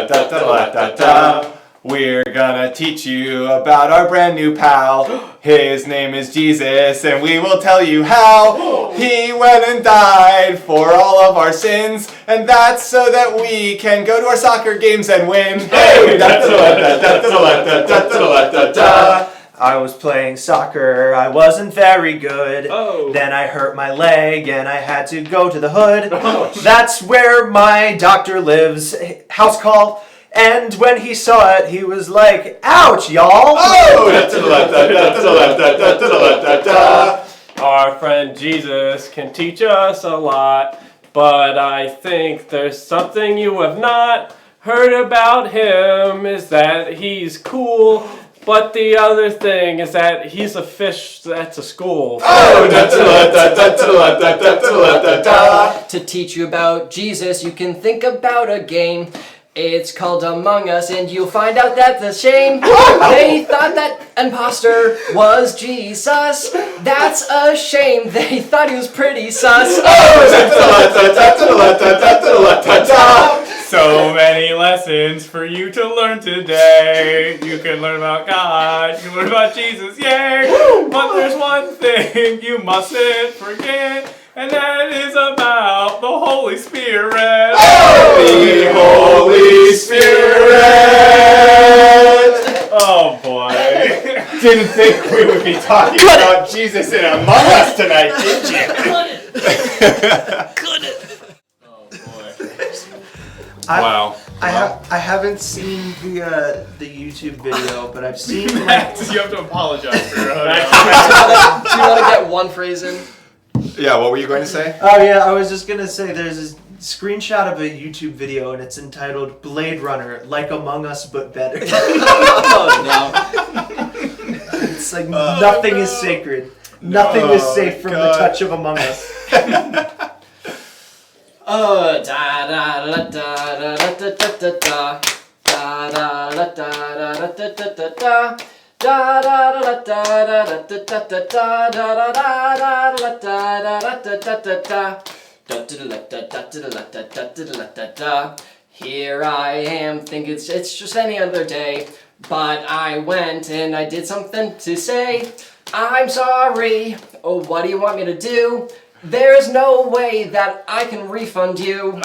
da da da da. We're gonna teach you about our brand new pal. His name is Jesus, and we will tell you how. He went and died for all of our sins, and that's so that we can go to our soccer games and win. Hey! I was playing soccer, I wasn't very good. Oh. Then I hurt my leg and I had to go to the hood. That's where my doctor lives. House call. And when he saw it, he was like, ouch, y'all! Our friend Jesus can teach us a lot, but I think there's something you have not heard about him, is that he's cool, but the other thing is that he's a fish that's a school. To teach you about Jesus, you can think about a game. It's called Among Us, and you'll find out that's a shame. They thought that imposter was Jesus. That's a shame. They thought he was pretty sus. So many lessons for you to learn today. You can learn about God, you can learn about Jesus, yay! But there's one thing you mustn't forget, and that is about the Holy Spirit. The Holy Spirit. Oh boy. didn't think we would be talking about Jesus in Among Us tonight, did you? Oh boy. Wow. I haven't seen the YouTube video, but I've seen like, Max, you have to apologize for your Do you want to get one phrase in? Yeah, what were you going to say? oh yeah, I was just gonna say there's this screenshot of a YouTube video and it's entitled Blade Runner, like Among Us but better. Oh It's like nothing is sacred. Nothing is safe from the touch of Among Us. Oh, da da da da da da da da da da da da da da da da da. Da da da da da da da da da da da da da. Here I am, think it's just any other day, but I went and I did something to say I'm sorry. Oh, what do you want me to do? There's no way that I can refund you.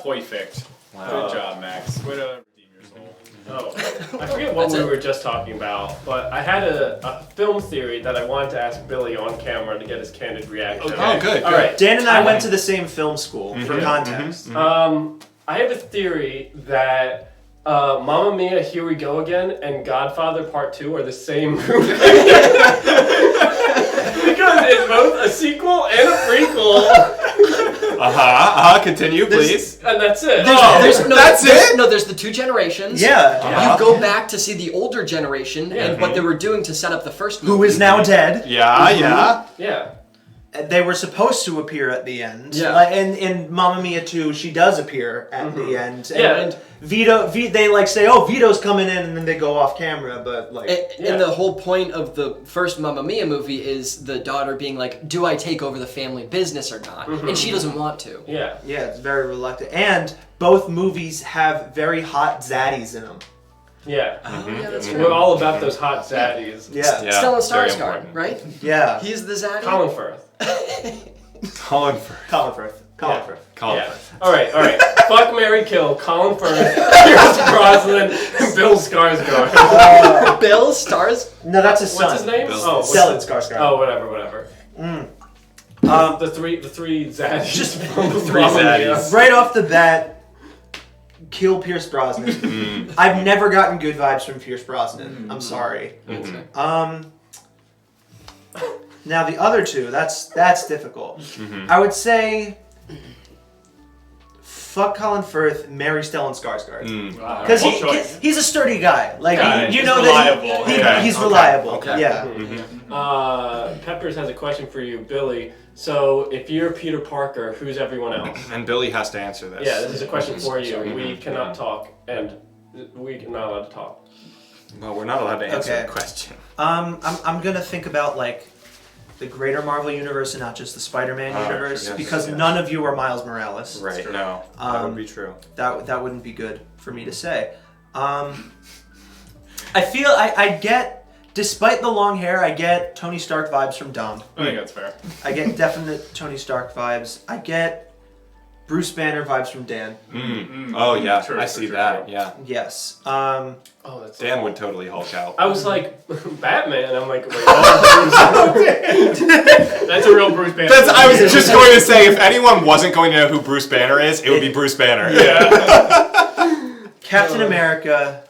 Perfect. Wow. Good job, Max. Way to redeem your soul. Oh, I forget what we were just talking about, but I had a film theory that I wanted to ask Billy on camera to get his candid reaction. Okay. Oh, good. All right. Dan and I went to the same film school for context. I have a theory that Mamma Mia, Here We Go Again, and Godfather Part 2 are the same movie. Because it's both a sequel and a prequel. Continue, please. And that's it. There's the two generations. Yeah. You go back to see the older generation and what they were doing to set up the first movie. Who is now dead. Yeah. They were supposed to appear at the end. Yeah. Like, in Mamma Mia 2, she does appear at the end. And Vito, they like say, "Oh, Vito's coming in," and then they go off camera. But like, and the whole point of the first Mamma Mia movie is the daughter being like, "Do I take over the family business or not?" And she doesn't want to. Yeah, it's very reluctant. And both movies have very hot zaddies in them. Yeah. Yeah, that's true. We're all about those hot zaddies. Yeah. Stellan very Skarsgård, important. right? Yeah. He's the zaddy. Colin Firth. Colin Firth. Yeah. All right. Fuck, marry, kill. Colin Firth, Pierce Brosnan, and Bill Skarsgård. Bill Stars. No, that's his son. What's his name? Stellan Skarsgård. Oh, whatever. The three zaddies. Just from the three Mamma Mia. zaddies. Right off the bat, kill Pierce Brosnan. I've never gotten good vibes from Pierce Brosnan. I'm sorry. Now the other two, that's difficult. I would say, fuck Colin Firth, marry Stellan Skarsgård. Because he's a sturdy guy. Like you know reliable. that he's reliable. Okay. Yeah. Peppers has a question for you, Billy. So, if you're Peter Parker, who's everyone else? And Billy has to answer this. Yeah, this is a question for you. We cannot talk, and we're not allowed to talk. Well, we're not allowed to answer the question. I'm gonna think about like the greater Marvel universe and not just the Spider-Man universe, yes, because yes. none of you are Miles Morales. Right. No, that would be true. That wouldn't be good for me to say. I feel I get, despite the long hair, I get Tony Stark vibes from Dom. I think that's fair. I get definite Tony Stark vibes. I get Bruce Banner vibes from Dan. Oh yeah, True, I see true, that. true. Yeah. Yes. Oh, that's Dan would totally Hulk out. I was like, Batman. I'm like, wait, That's a real Bruce Banner. I was just going to say, if anyone wasn't going to know who Bruce Banner is, it would be Bruce Banner. Yeah. Captain America,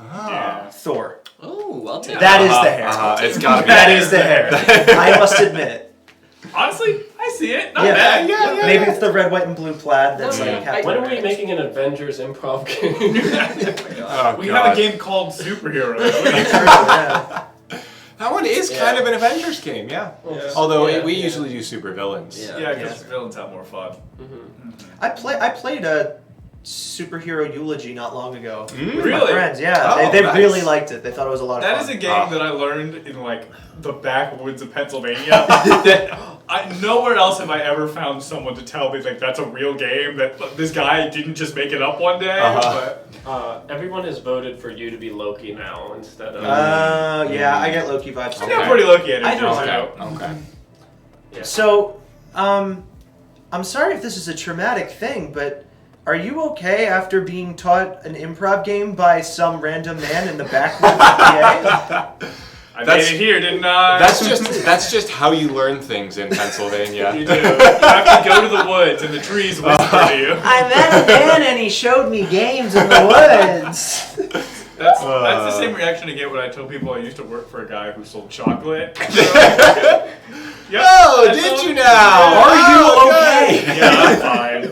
Thor. Oh, I'll take That is the hair. It's gotta be. That is the hair. I must admit. Honestly, I see it. Not Yeah. bad. Yeah. Maybe it's the red, white, and blue plaid that's like Yeah. Captain when are we America. making an Avengers improv game? Oh, We God. have a game called Superheroes. Yeah. That one is kind of an Avengers game, yeah. Although we usually do super villains. Yeah, because villains have more fun. I played a superhero eulogy not long ago. With my Really? friends, yeah. Oh, they nice. really liked it. They thought it was a lot of That fun. is a game that I learned in like the backwoods of Pennsylvania. That nowhere else have I ever found someone to tell me like that's a real game. That this guy didn't just make it up one day. But Everyone has voted for you to be Loki now instead of. Yeah, I get Loki vibes too. I got pretty lucky at it. I don't just, know. Okay. So, I'm sorry if this is a traumatic thing, but Are you okay after being taught an improv game by some random man in the backwoods of PA? I made it here, didn't I? That's just how you learn things in Pennsylvania. You do. You have to go to the woods and the trees whisper to you. I met a man and he showed me games in the woods. That's the same reaction I get when I tell people I used to work for a guy who sold chocolate. Yep, Oh, did you now? Are you okay? Yeah, I'm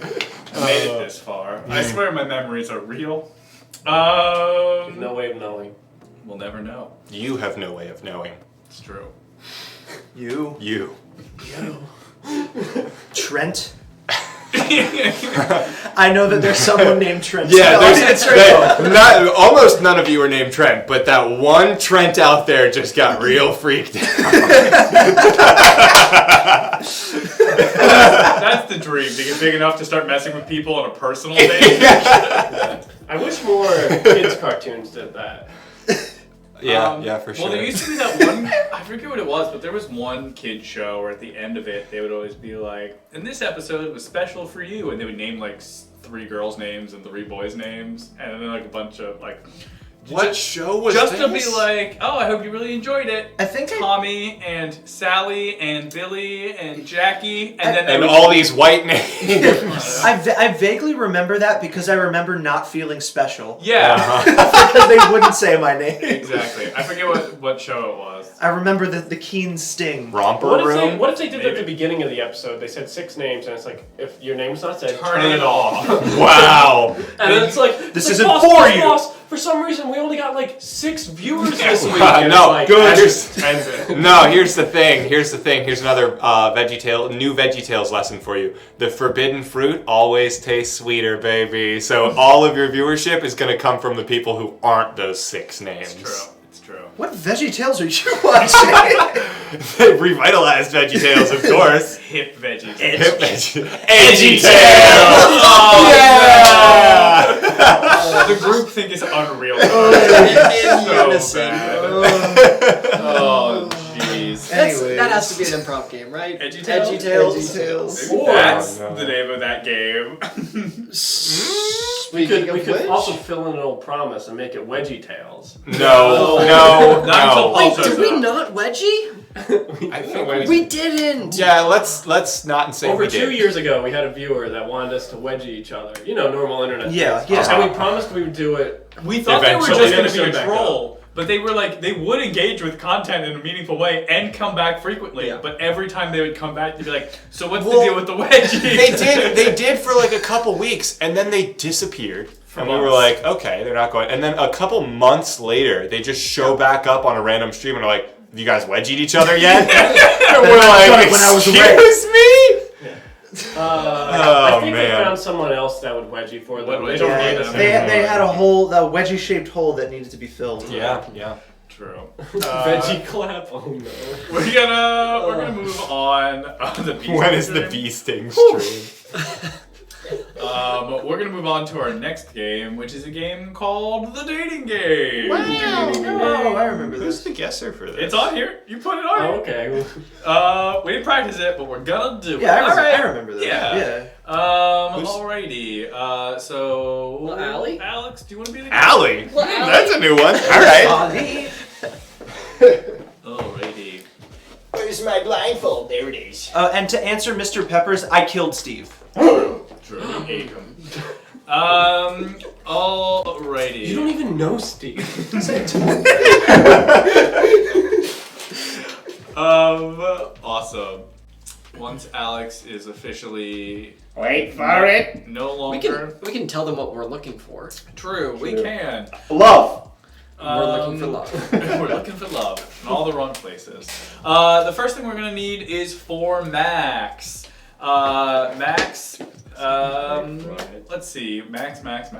fine. I made it this far. I swear my memories are real. No way of knowing. We'll never know. You have no way of knowing. It's true. You. Trent? I know that there's someone named Trent. Yeah, there's almost none of you are named Trent, but that one Trent out there just got real freaked out. That's the dream, to get big enough to start messing with people on a personal basis. I wish more kids' cartoons did that. Yeah, for sure. Well, there used to be that one, I forget what it was, but there was one kid show where at the end of it, they would always be like, and this episode was special for you, and they would name like 3 girls' names and 3 boys' names, and then like a bunch of like... What show was just this? to be like, oh, I hope you really enjoyed it. I think Tommy and Sally and Billy and Jackie, and then And all these white names. I vaguely remember that because I remember not feeling special. Yeah. Because they wouldn't say my name. Exactly. I forget what show it was. I remember the keen sting. Romper What Room? if they did that at Maybe. the beginning of the episode? They said 6 names, and it's like, if your name's not said, Turn it off. Wow. And then it's like, This like, isn't boss, for boss, you." Boss, for some reason, we only got like 6 viewers this week. No, And it's like, good. that just ends it. No, here's the thing. Here's another new VeggieTales lesson for you. The forbidden fruit always tastes sweeter, baby. So all of your viewership is going to come from the people who aren't those 6 names. It's true. What VeggieTales are you watching? They revitalized VeggieTales, of course. Hip veggies. Hip VeggieTales! Oh, yeah! The group think is unreal. In unison. Oh, jeez. That has to be an improv game, right? EdgyTales? VeggieTales. Maybe that's the name of that game. We Speaking could of which, also fill in an old promise and make it Wedgie Tales. No. Not until Paul wait, shows did we up. not wedgie? I think We didn't. Yeah, let's not say Over we 2 did. years ago, we had a viewer that wanted us to wedgie each other. You know, normal internet. Yeah, things. yeah. And we promised we would do it. We thought they were Eventually. just going to be a Back troll, but they were like, they would engage with content in a meaningful way and come back frequently. Yeah. But every time they would come back, they'd be like, so what's Well, the deal with the wedgie? They did for like a couple weeks, and then they disappeared. And we were like, okay, they're not going. And then a couple months later, they just show back up on a random stream and are like, have you guys wedgied each other yet? And we're like, when I was away. excuse me? I think they man. found someone else that would wedgie for them. What They wedgie? don't Yeah, need us They anymore. had a wedgie-shaped hole that needed to be filled. Yeah. True. Veggie clap. Oh no. We're gonna move on. The bee When is sting the stream. bee sting stream? We're gonna move on to our next game, which is a game called the dating game. Oh, I remember Who's this. the guesser for this? It's on here. You put it on. Oh, okay. We didn't practice it, but we're gonna do it. Yeah, All right. I remember this. Yeah. Who's- Alrighty. So. Well, Allie? Alex, do you want to be the Allie. Well, Allie. That's a new one. All right. Alrighty. Where's my blindfold? There it is. And to answer Mr. Peppers, I killed Steve. True. You ate him. Alrighty. You don't even know Steve. Awesome. Once Alex is officially Wait for it. no We longer. can tell them what we're looking for. True, we can. Love. We're looking for love. We're looking for love in all the wrong places. The first thing we're gonna need is for Max. Max. Let's see. Max. Max.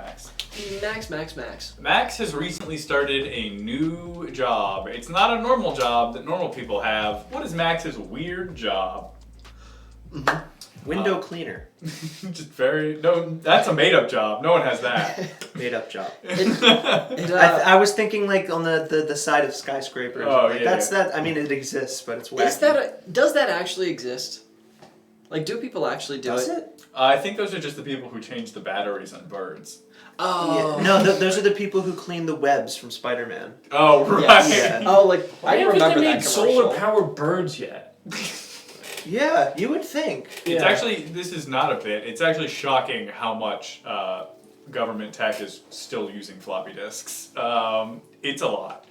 Max has recently started a new job. It's not a normal job that normal people have. What is Max's weird job? Window cleaner. Just that's a made-up job. No one has that. Made up job. It, I was thinking like on the side of skyscrapers. Oh, like, yeah, that's yeah. that. I mean, it exists, but it's wacky. does that actually exist? Like, do people actually do Does it? it? I think those are just the people who change the batteries on birds. Oh. Yeah. No, those are the people who clean the webs from Spider-Man. Oh, right. Yes. Oh, like, Why I haven't remember they that made commercial. solar-powered birds yet? Yeah, you would think. It's Yeah. actually, this is not a bit, it's actually shocking how much government tech is still using floppy disks. It's a lot.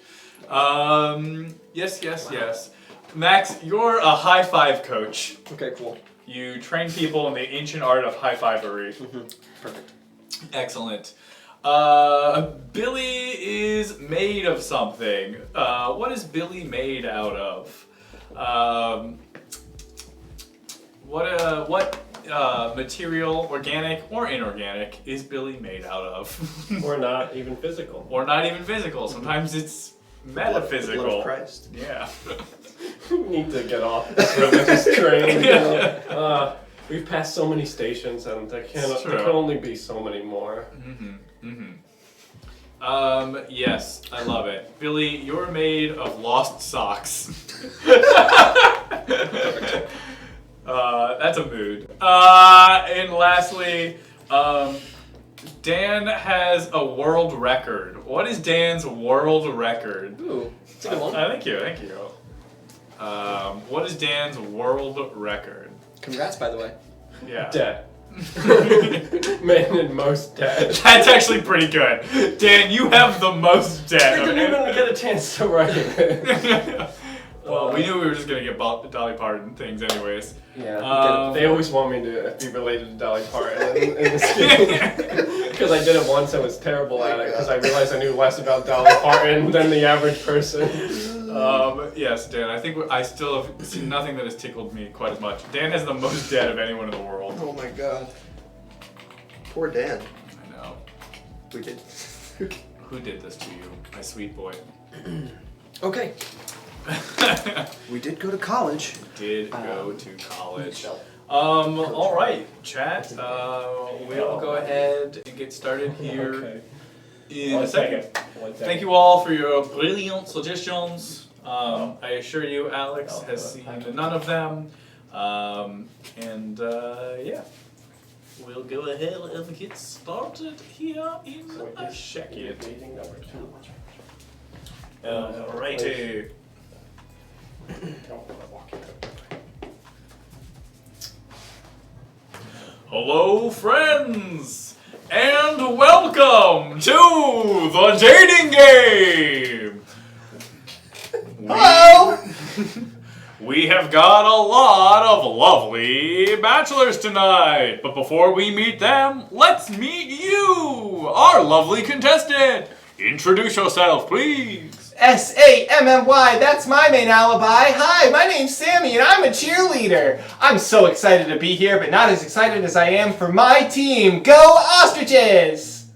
Yes. Max, you're a high five coach. Okay, cool. You train people in the ancient art of high fivery. Perfect. Excellent. Billy is made of something. What is Billy made out of? What material, organic or inorganic, is Billy made out of? Or not even physical. Or not even physical. Sometimes it's metaphysical. Blood of Christ. Yeah. We need to get off this religious train. We've passed so many stations, and there can only be so many more. Yes, I love it. Billy, you're made of lost socks. That's a mood. And lastly, Dan has a world record. What is Dan's world record? Ooh, it's a good one. Thank you. What is Dan's world record? Congrats, by the way. Yeah. Debt. Man in most debt. That's actually pretty good. Dan, you have the most debt. I didn't even get a chance to write it. Well, we knew we were just gonna get Dolly Parton things anyways. Yeah, they always want me to be related to Dolly Parton in this game. Because I did it once and was terrible at it, because I realized I knew less about Dolly Parton than the average person. Yes, Dan, I think I still have seen nothing that has tickled me quite as much. Dan has the most debt of anyone in the world. Oh my god. Poor Dan. I know. We did. Who did this to you, my sweet boy? Okay. We did go to college. Did go to college. All right, chat. We'll go ahead and get started here in a second. Thank you all for your brilliant suggestions. I assure you, Alex has seen none of them. Yeah, we'll go ahead and get started here in a second. Alrighty. Hello, friends, and welcome to the dating game. Hello! We have got a lot of lovely bachelors tonight, but before we meet them, let's meet you, our lovely contestant. Introduce yourself, please. SAMMY, that's my main alibi. Hi, my name's Sammy and I'm a cheerleader. I'm so excited to be here, but not as excited as I am for my team. Go Ostriches!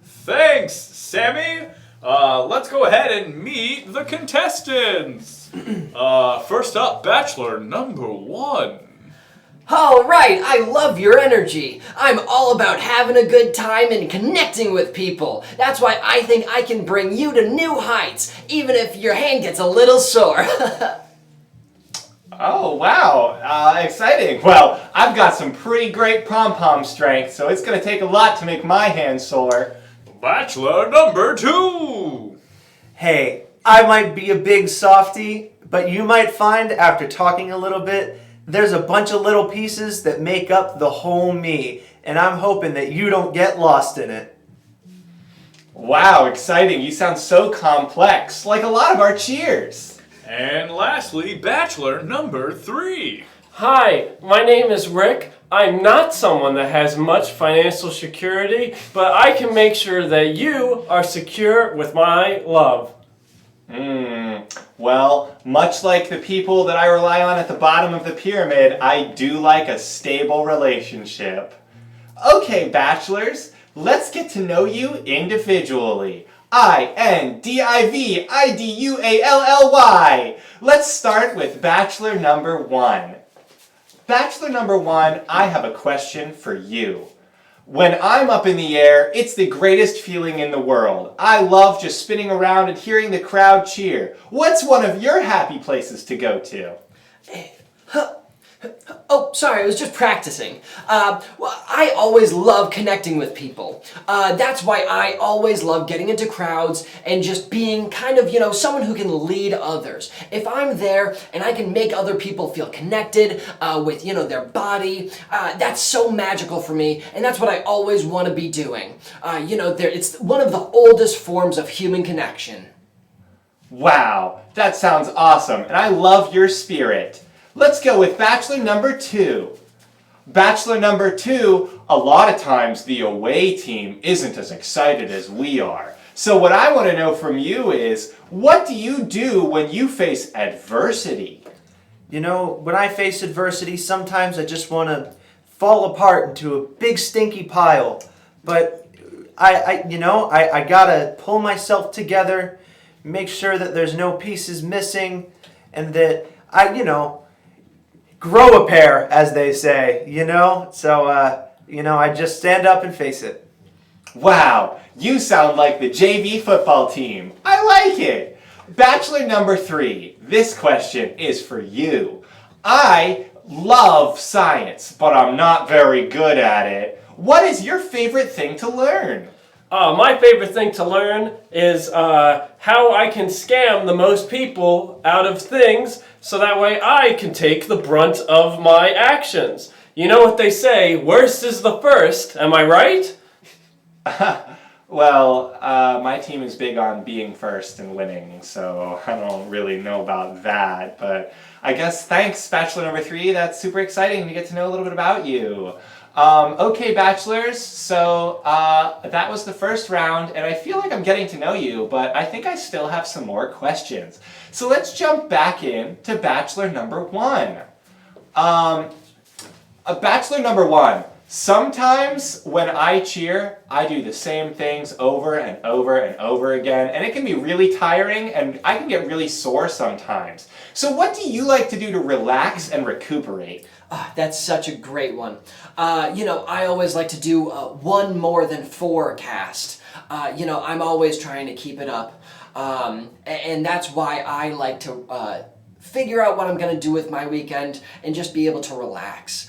Thanks, Sammy. Let's go ahead and meet the contestants. First up, bachelor number 1. All right, I love your energy. I'm all about having a good time and connecting with people. That's why I think I can bring you to new heights, even if your hand gets a little sore. Oh, wow. Exciting. Well, I've got some pretty great pom-pom strength, so it's gonna take a lot to make my hand sore. Bachelor number 2. Hey, I might be a big softie, but you might find after talking a little bit, there's a bunch of little pieces that make up the whole me, and I'm hoping that you don't get lost in it. Wow, exciting. You sound so complex, like a lot of our cheers. And lastly, bachelor number 3. Hi, my name is Rick. I'm not someone that has much financial security, but I can make sure that you are secure with my love. Well, much like the people that I rely on at the bottom of the pyramid, I do like a stable relationship. Okay, bachelors, let's get to know you individually. INDIVIDUALLY. Let's start with bachelor number 1. Bachelor number 1, I have a question for you. When I'm up in the air, it's the greatest feeling in the world. I love just spinning around and hearing the crowd cheer. What's one of your happy places to go to? Oh, sorry, I was just practicing. Well, I always love connecting with people. That's why I always love getting into crowds and just being kind of, someone who can lead others. If I'm there and I can make other people feel connected with, their body, that's so magical for me, and that's what I always want to be doing. It's one of the oldest forms of human connection. Wow, that sounds awesome, and I love your spirit. Let's go with Bachelor number 2. Bachelor number 2, a lot of times the away team isn't as excited as we are. So what I want to know from you is, what do you do when you face adversity? When I face adversity, sometimes I just want to fall apart into a big stinky pile. But I gotta pull myself together, make sure that there's no pieces missing, and that grow a pair, as they say, So, I just stand up and face it. Wow, you sound like the JV football team. I like it. Bachelor number 3, this question is for you. I love science, but I'm not very good at it. What is your favorite thing to learn? My favorite thing to learn is how I can scam the most people out of things so that way I can take the brunt of my actions. You know what they say, worst is the first, am I right? Well, my team is big on being first and winning, so I don't really know about that, but I guess thanks, Bachelor number 3. That's super exciting to get to know a little bit about you. Okay, Bachelors, so that was the first round, and I feel like I'm getting to know you, but I think I still have some more questions. So let's jump back in to Bachelor number 1. Bachelor number 1. Sometimes when I cheer, I do the same things over and over and over again, and it can be really tiring, and I can get really sore sometimes. So what do you like to do to relax and recuperate? That's such a great one. I always like to do 1 more than 4 cast. I'm always trying to keep it up. And that's why I like to figure out what I'm going to do with my weekend and just be able to relax.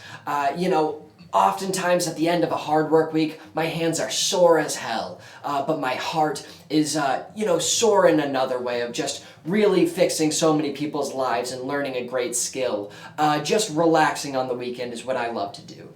Oftentimes at the end of a hard work week, my hands are sore as hell, but my heart is, sore in another way of just really fixing so many people's lives and learning a great skill. Just relaxing on the weekend is what I love to do.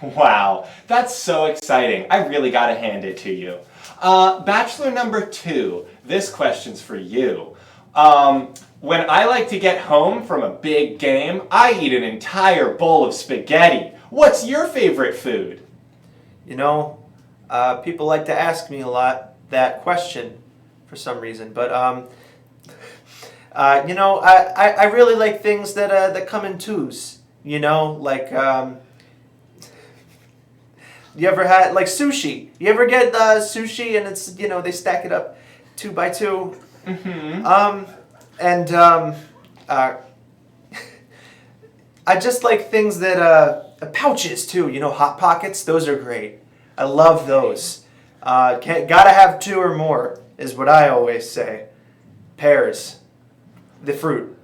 Wow, that's so exciting. I really gotta hand it to you. Bachelor number 2, this question's for you. When I like to get home from a big game, I eat an entire bowl of spaghetti. What's your favorite food? People like to ask me a lot that question for some reason, but I really like things that come in twos. Like you ever had like sushi? You ever get sushi and it's they stack it up 2 by 2? Mm-hmm. I just like things that pouches too. Hot Pockets. Those are great. I love those. Gotta have 2 or more is what I always say. Pears, the fruit.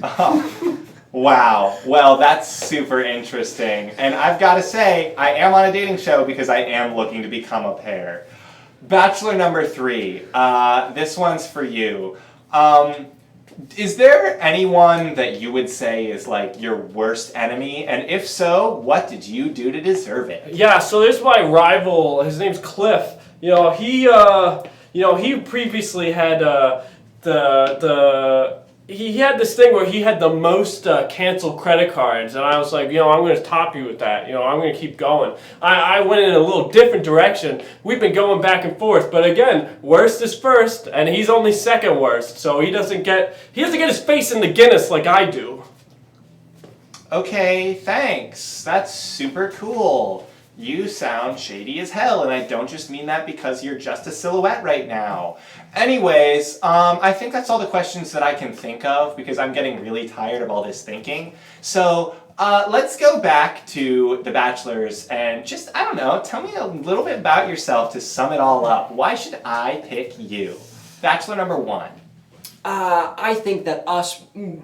Oh, wow. Well, that's super interesting. And I've got to say, I am on a dating show because I am looking to become a pair. Bachelor number 3. This one's for you. Is there anyone that you would say is like your worst enemy? And if so, what did you do to deserve it? Yeah, so there's my rival. His name's Cliff. He previously had he had this thing where he had the most canceled credit cards, and I was like, I'm going to top you with that. I'm going to keep going. I went in a little different direction. We've been going back and forth, but again, worst is first, and he's only second worst, so he doesn't get his face in the Guinness like I do. Okay, thanks. That's super cool. You sound shady as hell, and I don't just mean that because you're just a silhouette right now. Anyways, I think that's all the questions that I can think of because I'm getting really tired of all this thinking. So let's go back to the Bachelors and just, I don't know, tell me a little bit about yourself to sum it all up. Why should I pick you? Bachelor number 1. I think that us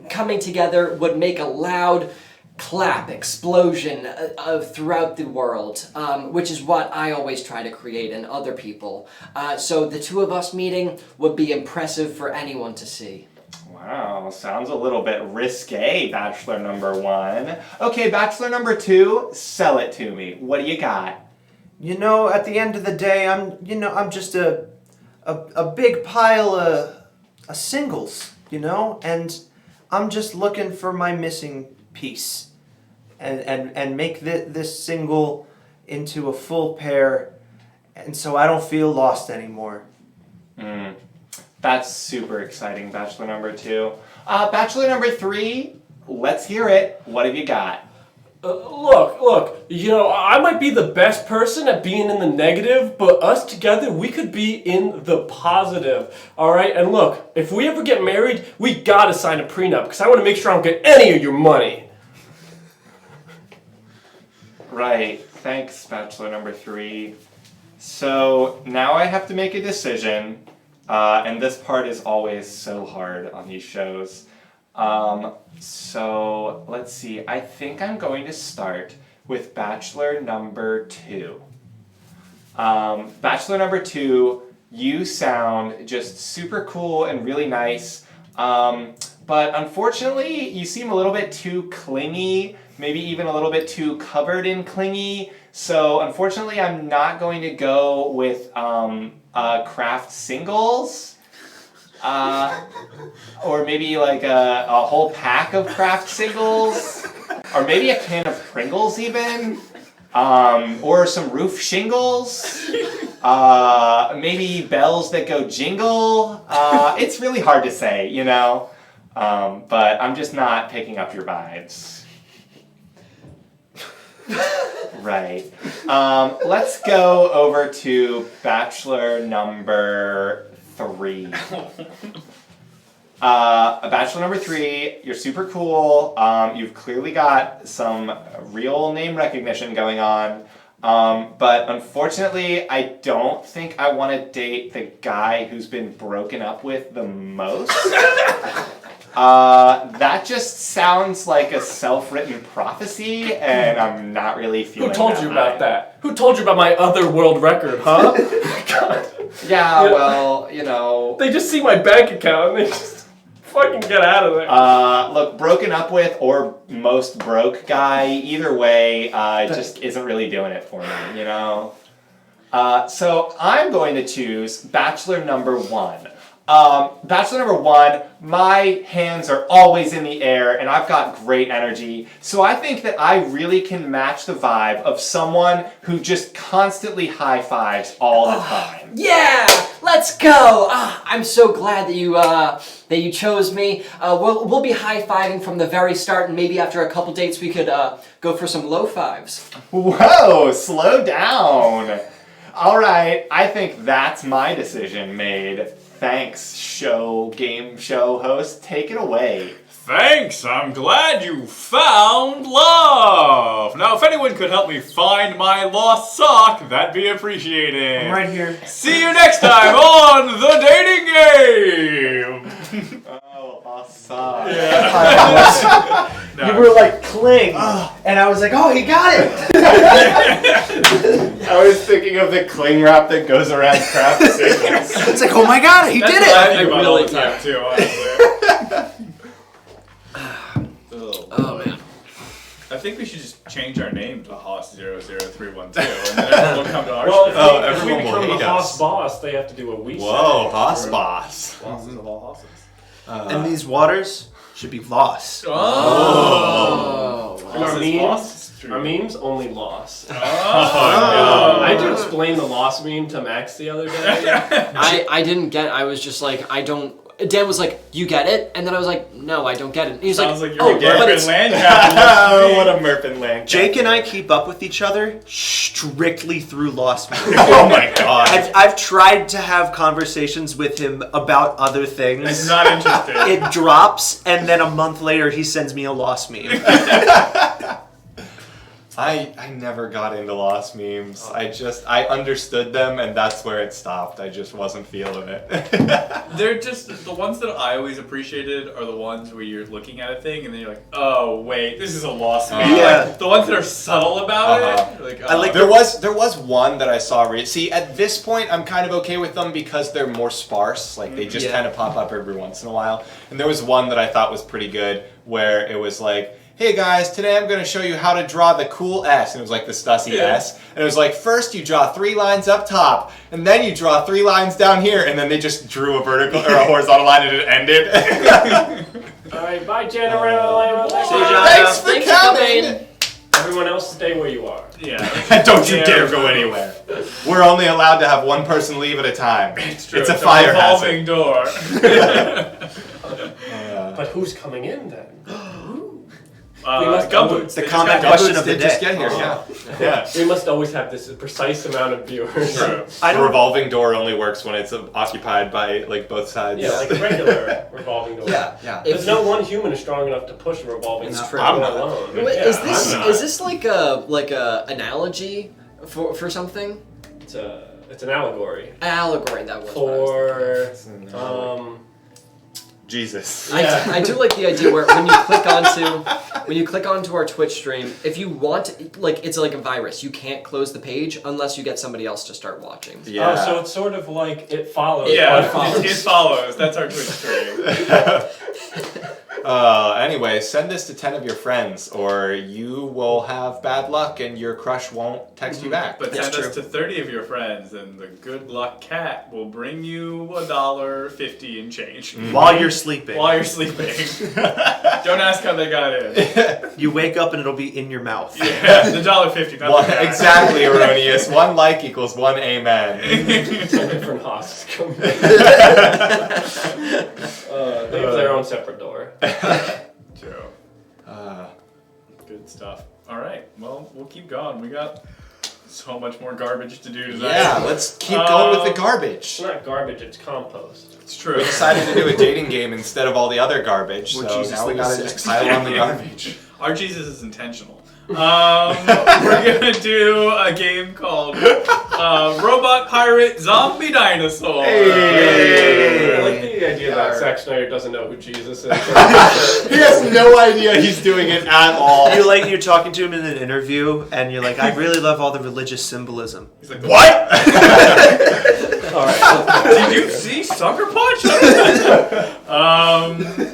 coming together would make a loud clap explosion of throughout the world, which is what I always try to create in other people. So the two of us meeting would be impressive for anyone to see. Wow, sounds a little bit risque, Bachelor number 1. Okay, Bachelor number 2, sell it to me. What do you got? You know, at the end of the day, I'm just a big pile of singles, you know, and I'm just looking for my missing piece, and make this single into a full pair, and so I don't feel lost anymore. That's super exciting, Bachelor number 2. Bachelor number 3, let's hear it. What have you got? Look, you know, I might be the best person at being in the negative, but us together, we could be in the positive, all right? And look, if we ever get married, we gotta sign a prenup, because I want to make sure I don't get any of your money. Right, thanks, Bachelor number 3. So, now I have to make a decision, and this part is always so hard on these shows. So, let's see, I think I'm going to start with Bachelor number 2. Bachelor number 2, you sound just super cool and really nice, but unfortunately, you seem a little bit too clingy, maybe even a little bit too covered in clingy, so unfortunately, I'm not going to go with craft singles. Or maybe like a whole pack of craft singles, or maybe a can of Pringles even, or some roof shingles, maybe bells that go jingle. It's really hard to say, you know, but I'm just not picking up your vibes. Right. Let's go over to Bachelor number 3. Bachelor number 3, you're super cool. You've clearly got some real name recognition going on. But unfortunately, I don't think I want to date the guy who's been broken up with the most. That just sounds like a self-written prophecy, and I'm not really feeling. Who told you about that? Who told you about my other world record, huh? God. Yeah, well, you know. They just see my bank account and they just fucking get out of there. Look, broken up with or most broke guy, either way, just isn't really doing it for me, you know? So I'm going to choose Bachelor number 1. Bachelor number 1, my hands are always in the air and I've got great energy. So I think that I really can match the vibe of someone who just constantly high fives all the time. Yeah, let's go. I'm so glad that you chose me. We'll be high fiving from the very start, and maybe after a couple dates we could go for some low fives. Whoa, slow down. All right, I think that's my decision made. Thanks, game show host. Take it away. Thanks, I'm glad you found love. Now, if anyone could help me find my lost sock, that'd be appreciated. I'm right here. See you next time on The Dating Game. Oh, lost sock. Yeah. You were like, cling. And I was like, oh, he got it. I was thinking of the cling wrap that goes around craft singles. It's like, oh my god, he did it. I think about all the time too, honestly. Oh man. I think we should just change our name to Hoss 00312 and then everyone will come to our Well, show. if we everyone will become hate the us. Hoss boss, they have to do what we say. Whoa, Hoss boss. Bosses of all Hosses. And these waters should be lost. And our memes only loss. I had to explain the loss meme to Max the other day. I didn't get. I was just like, I don't. Dan was like, you get it? And then I was like, no, I don't get it. And he was Sounds like, like you're a but Merpin it's... land capitalist. Oh, what a Merpin land. Jake and I keep up with each other strictly through Lost Memes. Oh my god. I've tried to have conversations with him about other things. He's not interested. It drops, and then a month later he sends me a Lost Meme. I never got into lost memes. I understood them, and that's where it stopped. I just wasn't feeling it. They're just the ones that I always appreciated are the ones where you're looking at a thing and then you're like, oh wait, this is a lost meme. Yeah. Like, the ones that are subtle about it. Like, I like there was one that I saw. See, at this point, I'm kind of okay with them because they're more sparse. Like they just kind of pop up every once in a while. And there was one that I thought was pretty good where it was like, hey guys, today I'm going to show you how to draw the cool S. And it was like the Stussy S. And it was like, first you draw 3 lines up top, and then you draw 3 lines down here, and then they just drew a vertical or a horizontal line and it ended. Alright, bye, General. Thanks for coming! Everyone else stay where you are. Yeah. Don't you dare go anywhere. We're only allowed to have one person leave at a time. It's true. It's a fire revolving hazard. door. But who's coming in then? Gumboots. The common question of the day. Just get here, yeah. We must always have this precise amount of viewers. True. The revolving door only works when it's occupied by like both sides. Yeah, like a regular revolving door. Yeah. There's no one human is strong enough to push a revolving door I'm not. alone. Wait, Yeah, is I'm this like a analogy for something? It's an allegory Allegory, that was what I was thinking. for Jesus. I do like the idea where when you click onto our Twitch stream, if you want, like, it's like a virus. You can't close the page unless you get somebody else to start watching. Yeah. Oh, so it's sort of like It Follows. Yeah, It follows. it follows. That's our Twitch stream. Anyway, send this to 10 of your friends, or you will have bad luck and your crush won't text you back. But That's send us true. to 30 of your friends, and the good luck cat will bring you $1.50 in change While you're sleeping. while you're sleeping. Don't ask how they got in. You wake up and it'll be in your mouth. Yeah, the $1.50. Not the cat. Exactly, Erroneous. 1 like equals 1 amen. Different hosts come in. They have their own separate door. True. Good stuff. All right. Well, we'll keep going. We got so much more garbage to do tonight. Yeah, let's keep going with the garbage. It's not garbage, it's compost. It's true. We decided to do a dating game instead of all the other garbage, Where so Jesus now we was gotta sex. just pile on the garbage. Our Jesus is intentional. We're gonna do a game called Robot Pirate Zombie Dinosaur. I like the idea that Zack Snyder doesn't know who Jesus is. He has no idea he's doing it at all. You're talking to him in an interview, and you're like, I really love all the religious symbolism. He's like, What? Did you see Sucker Punch?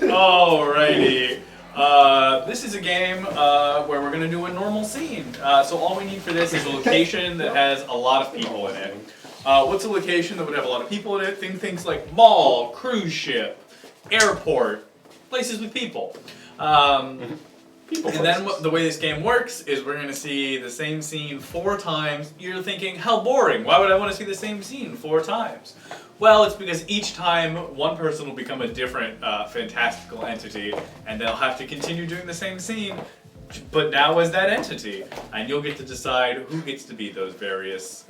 Alrighty. This is a game where we're going to do a normal scene. So all we need for this is a location that has a lot of people in it. What's a location that would have a lot of people in it? Things like mall, cruise ship, airport, places with people. And then the way this game works is we're going to see the same scene 4 times. You're thinking, how boring. Why would I want to see the same scene 4 times? Well, it's because each time one person will become a different fantastical entity, and they'll have to continue doing the same scene, but now as that entity. And you'll get to decide who gets to be those various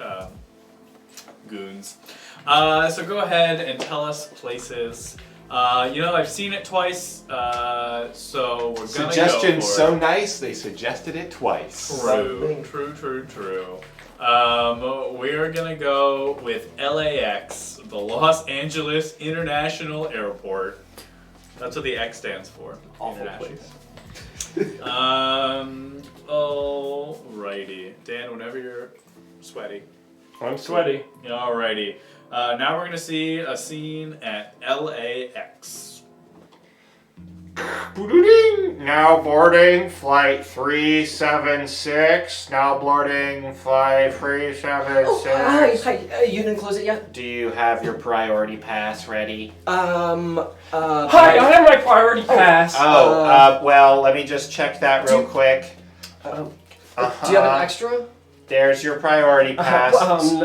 goons. So go ahead and tell us places. I've seen it twice, so we're gonna Suggestion go for so it. nice they suggested it twice. True. We're gonna go with LAX, the Los Angeles International Airport. That's what the X stands for. Awful International. place. Alrighty. Dan, whenever you're sweaty. I'm sweaty. Alrighty. Now we're gonna see a scene at LAX. Now boarding flight 376. Now boarding flight 376. Hi. You didn't close it yet? Do you have your priority pass ready? Hi, I have my priority pass. Well, let me just check that real quick. Do you have an extra? There's your priority pass.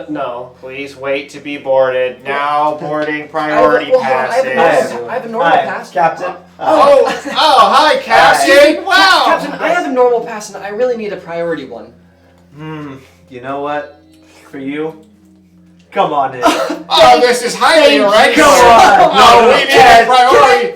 No. Please wait to be boarded. Now boarding priority passes. I have a normal pass. Captain. Hi, Captain. Wow. Captain, I have a normal pass and I really need a priority one. You know what? For you, come on in. Oh, this is highly irregular. Come on. No, we need a priority.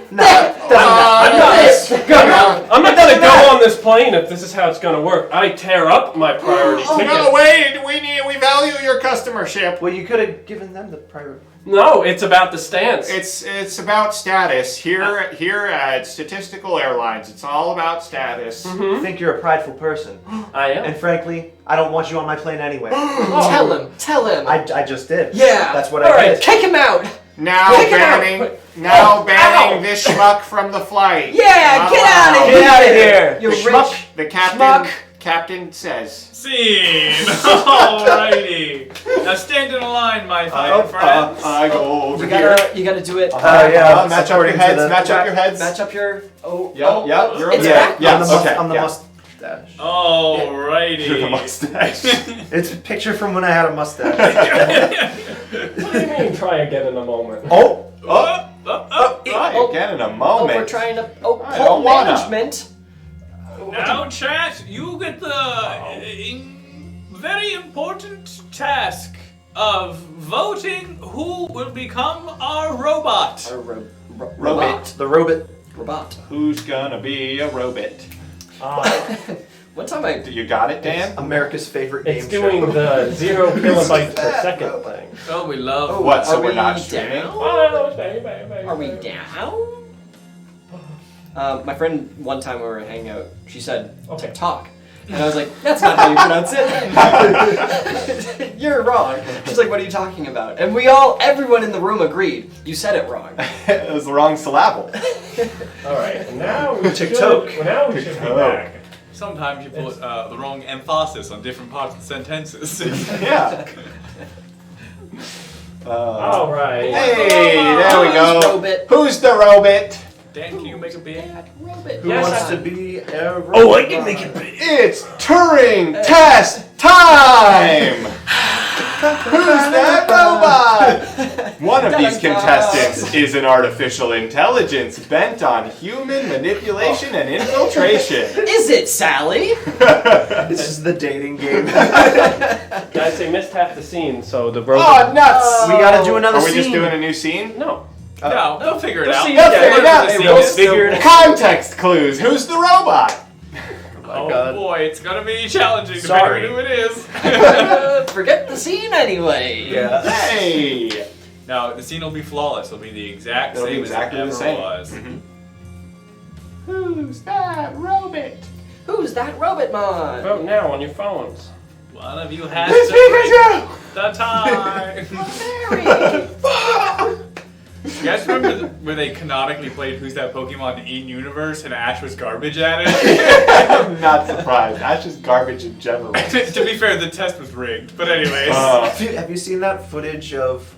I'm not gonna go on this plane if this is how it's gonna work. I tear up my priority ticket. No, wait, we value your customership. Well, you could have given them the priority. No, it's about the stance. It's about status. Here at Statistical Airlines, it's all about status. I think you're a prideful person. I am. And frankly, I don't want you on my plane anyway. Tell him. I just did. Yeah. That's what All I right, did. kick him out. Now banning this schmuck from the flight. Yeah, get out of here. Get out of here. You The rich. The captain says. Scene! Alrighty. Now stand in a line, my fine friends. I go over You here. gotta do it. Yeah. Match up your heads. Match up your heads. Match up your. Oh. Yep. You're It's okay. back. Yeah. Okay. I'm the yeah. mustache. Alrighty. You're the mustache. It's a picture from when I had a mustache. What do you mean? Try again in a moment. Try again in a Oh, moment. we're trying to. I Poll don't wanna. management. Now, chat, you get the very important task of voting who will become our robot. Robot. The robot. Robot. Who's gonna be a robot? One time You got it, Dan? America's favorite game It's doing the 0 kilobytes per second thing. Oh, we love. What? So Are we're we not streaming? down? Oh, Are we down? My friend, one time we were hanging out, she said TikTok. And I was like, that's not how you pronounce it. You're wrong. She's like, what are you talking about? And everyone in the room agreed. You said it wrong. It was the wrong syllable. All right, now we should be back. Sometimes you put the wrong emphasis on different parts of the sentences. Yeah. All right. Hey, there we go. Robot. Who's the robot? Dan, can you make a bid? Robot. Who Yes, wants I- to be a robot? Oh, I can make it big. It's Turing test time! Who's that robot? One of these contestants is an artificial intelligence bent on human manipulation and infiltration. Is it Sally? This is the dating game. Guys, they missed half the scene, so the robot. Oh, nuts! We gotta do another Are we scene. just doing a new scene? No. No, they'll figure it We'll out. see. They'll figure it out. They We'll will figure it out. Context clues. Who's the robot? Oh God. boy, it's gonna be challenging to Sorry. figure who it is. Forget the scene anyway. Yeah. Hey! No, the scene will be flawless. It'll be the exact It'll be same exactly as the it same. ever was. Who's that robot? Who's that robot man? Vote now on your phones. One of you has It's to Pikachu! break the time. You guys remember where they canonically played Who's That Pokemon in Universe and Ash was garbage at it? I'm not surprised. That's just garbage in general. To be fair, the test was rigged. But anyways. Have you seen that footage of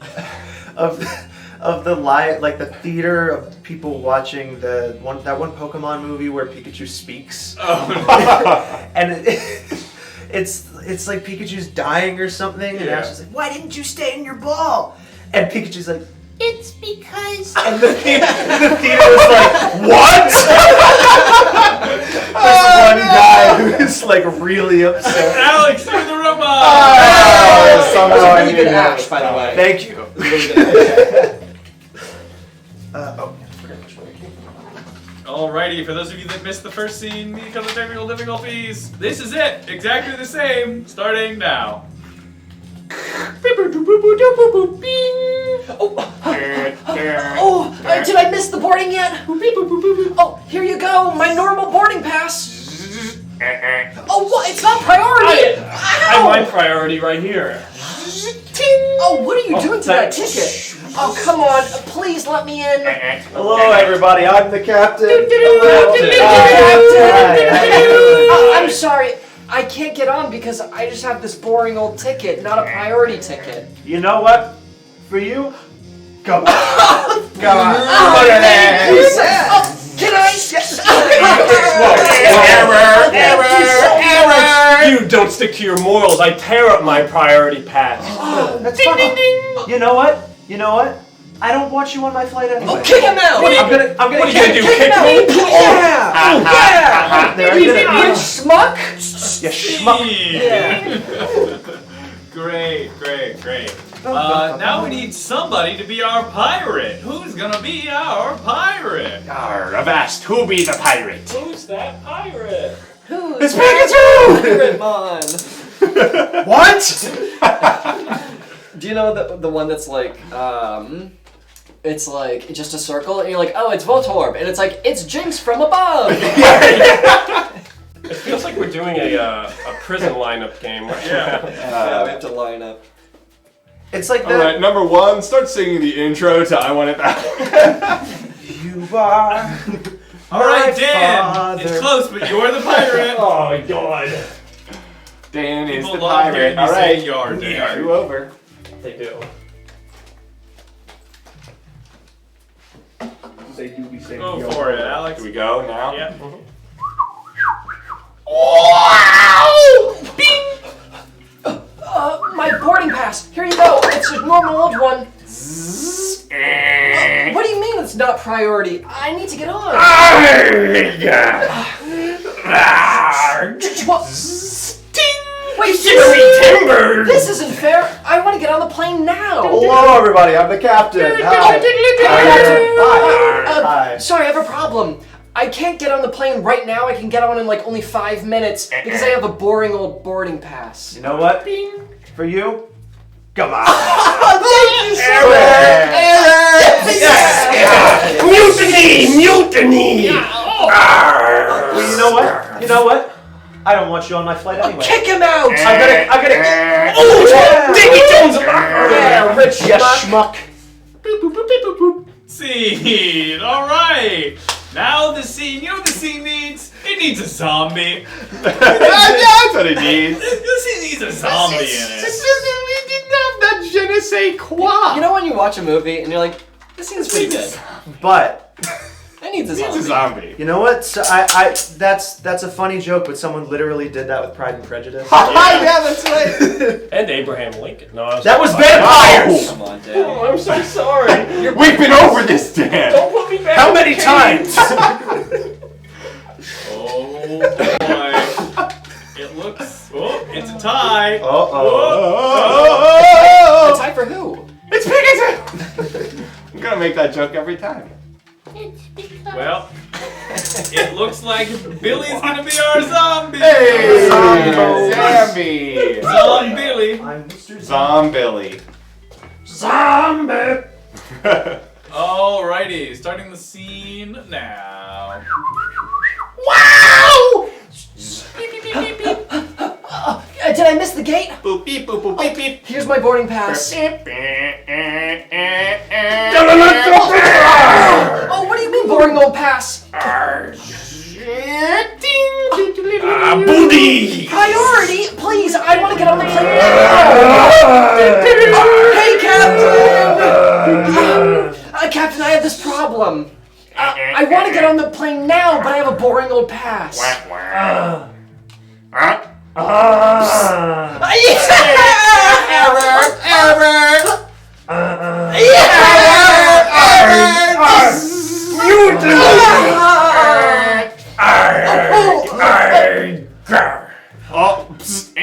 the live, like the theater of people watching that one Pokemon movie where Pikachu speaks? Oh, And it's like Pikachu's dying or something, and Yeah. Ash is like, "Why didn't you stay in your ball?" And Pikachu's like, "It's because." And the theater was like, "What?" There's one guy who's like really upset. Alex, you're the robot! That was Somehow a I really knew good that Ash, was by the way. Thank you. Really good. Alrighty, for those of you that missed the first scene because of technical difficulties, this is it! Exactly the same, starting now. Oh, did I miss the boarding yet? Oh, here you go, my normal boarding pass. Oh, what? It's not priority. I have my priority right here. Oh, what are you doing to that thanks. ticket? Oh, come on, please let me in. Hello, everybody. I'm the captain. I'm sorry, I can't get on because I just have this boring old ticket, not a priority ticket. You know what? For you, go. Go on. Oh, can I? Error! You don't stick to your morals. I tear up my priority pass. That's fine. You know what? I don't want you on my flight anyway. Oh, kick him out! I'm gonna What are you gonna do? Kick Kick him out! me? Yeah! There, You I'm gonna- rich schmuck! Yeah, schmuck. Yeah. Great. Now we need somebody to be our pirate. Who's gonna be our pirate? Avast, who be the pirate? Who's that pirate? It's Pikachu! Pirate Mon. What? Do you know the one that's like, it's like just a circle, and you're like, oh, it's Voltorb, and it's like, it's Jinx from above. It feels like we're doing a prison lineup game right now. Yeah, we have to line up. It's like All that. right, number one, start singing the intro to I Want It Back. You are. All right, Dan. father. It's close, but you're the pirate. Oh my god. Dan is People the love pirate. hearing you All say right, you are, Dan. you over. They do. Go for it, Alex. Do we go now? Yeah. My boarding pass. Here you go. It's a normal old one. What do you mean it's not priority? I need to get on. What? Wait, timber! this isn't fair. I want to get on the plane now. Hello, everybody. I'm the captain. Hi. Hi. Sorry, I have a problem. I can't get on the plane right now. I can get on in like only 5 minutes because I have a boring old boarding pass. You know what? For you, come on. Mutiny! Well, you know what? You know what? I don't want you on my flight anyway. Kick him out! I'm gonna. Diggy Jones! Yeah, rich Yes, schmuck. schmuck. Scene. All right. Now the scene. You know what the scene needs? It needs a zombie. That's what it needs. The scene needs a zombie in it. We didn't have that je ne sais quoi. You know when you watch a movie and you're like, this seems pretty good. But It needs a It's zombie. a zombie. you know what? So that's a funny joke, but someone literally did that with Pride and Prejudice. Yeah, that's right. And Abraham Lincoln. No, I was That was vampires. Come on, Dan. Oh, I'm so sorry. We've been over this, Dan. Don't put me back. How in the many cage. times? Oh boy. It looks. Oh, it's a tie. A tie for who? It's Pikachu! I'm gonna make that joke every time. Well, it looks like Billy's gonna be our zombie. Hey! Zombie. Zombie! Billy. I'm Mr. Zombili. Zombie. Alrighty, starting the scene now. Wow! Did I miss the gate? Boop beep boop boop beep beep. Here's my boarding pass. Oh, what do you mean boring old pass? Booty! Priority? Please, I want to get on the plane now! Hey, Captain! Captain, I have this problem. I want to get on the plane now, but I have a boring old pass. Oh, just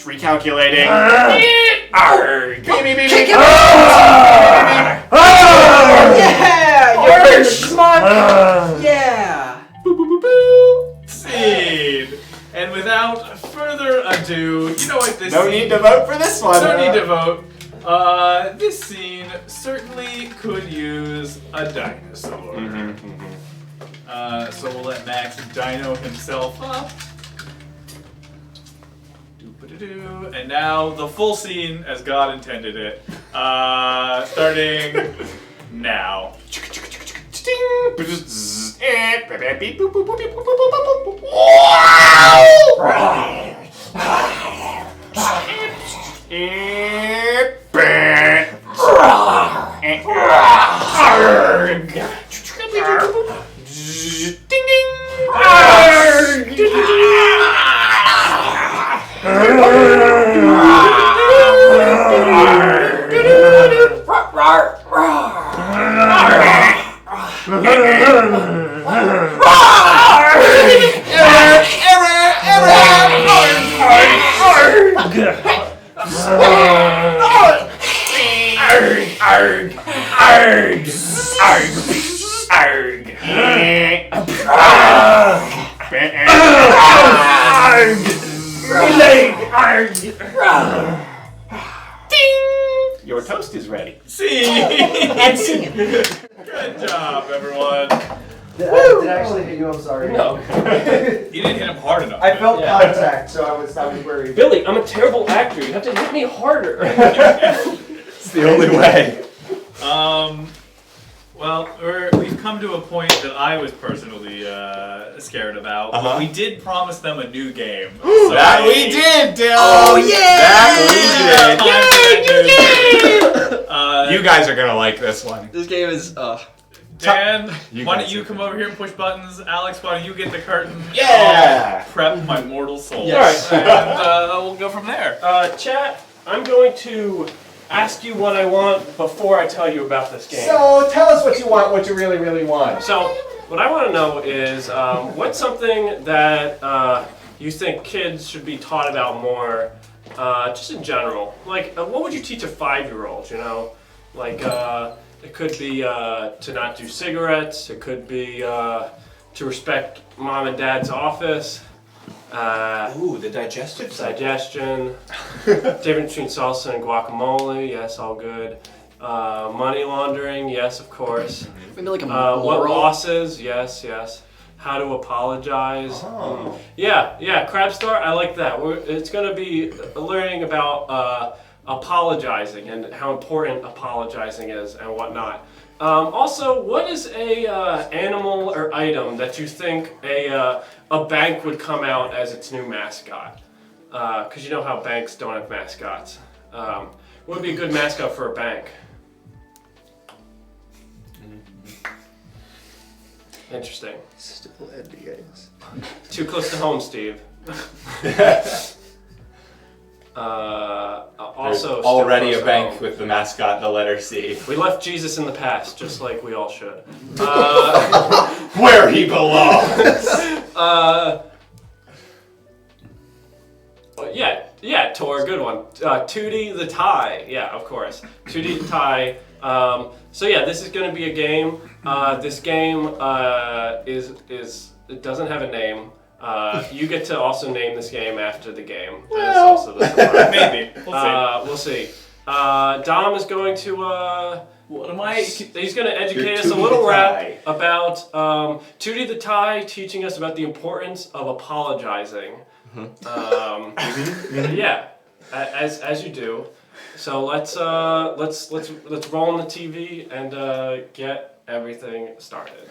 recalculating. Kick him out! Yeah! You're a schmuck! Yeah! Scene. And without further ado, you know what this No scene... need to vote for this one. No need to vote. This scene certainly could use a dinosaur. So we'll let Max dino himself up. Doo-ba-doo-doo. And now the full scene as God intended it. Starting now. Your toast is ready. See? And singing. Good job, everyone. Did I actually hit you? I'm sorry. No. You didn't hit him hard enough. I felt Yeah. contact, so I was worried. Billy, I'm a terrible actor. You have to hit me harder. It's the only way. Well, we've come to a point that I was personally scared about. But Uh-huh. we did promise them a new game. That we did, Dylan! Oh, yeah! That we did! You guys are gonna like this one. This game is. Dan, You why don't guys you are come over here and push buttons? Alex, why don't you get the curtain? Yeah! I'll prep my mortal soul. Yes. And we'll go from there. Chat, I'm going to ask you what I want before I tell you about this game. So, tell us what you want, what you really, really want. So, what I want to know is what's something that you think kids should be taught about more, just in general? Like, what would you teach a 5-year-old, you know? Like, it could be to not do cigarettes, it could be to respect mom and dad's office. Ooh, the digestive side. Digestion, difference between salsa and guacamole, yes, all good. Money laundering, yes, of course. Maybe like a What moral. losses, yes, yes. How to apologize. Oh. Yeah, Crab Star, I like that. It's going to be learning about apologizing and how important apologizing is and whatnot. Also, what is a animal or item that you think a bank would come out as its new mascot? Because you know how banks don't have mascots. What would be a good mascot for a bank? Interesting. Still NDAs. Too close to home, Steve. Also, There's already still a close to bank home. with the mascot, the letter C. We left Jesus in the past, just like we all should. Where he belongs! Yeah, Tor, good one. Tootie the Tie, yeah, of course. Tootie the Tie. So yeah, this is going to be a game. This game it doesn't have a name. You get to also name this game after the game. That's also the surprise. Maybe. We'll see. Dom is going to. What am I? He's going to educate You're us a Tootie little the rap Tie. about Tootie the Tie, teaching us about the importance of apologizing. Yeah, as you do. So let's roll on the TV and get everything started.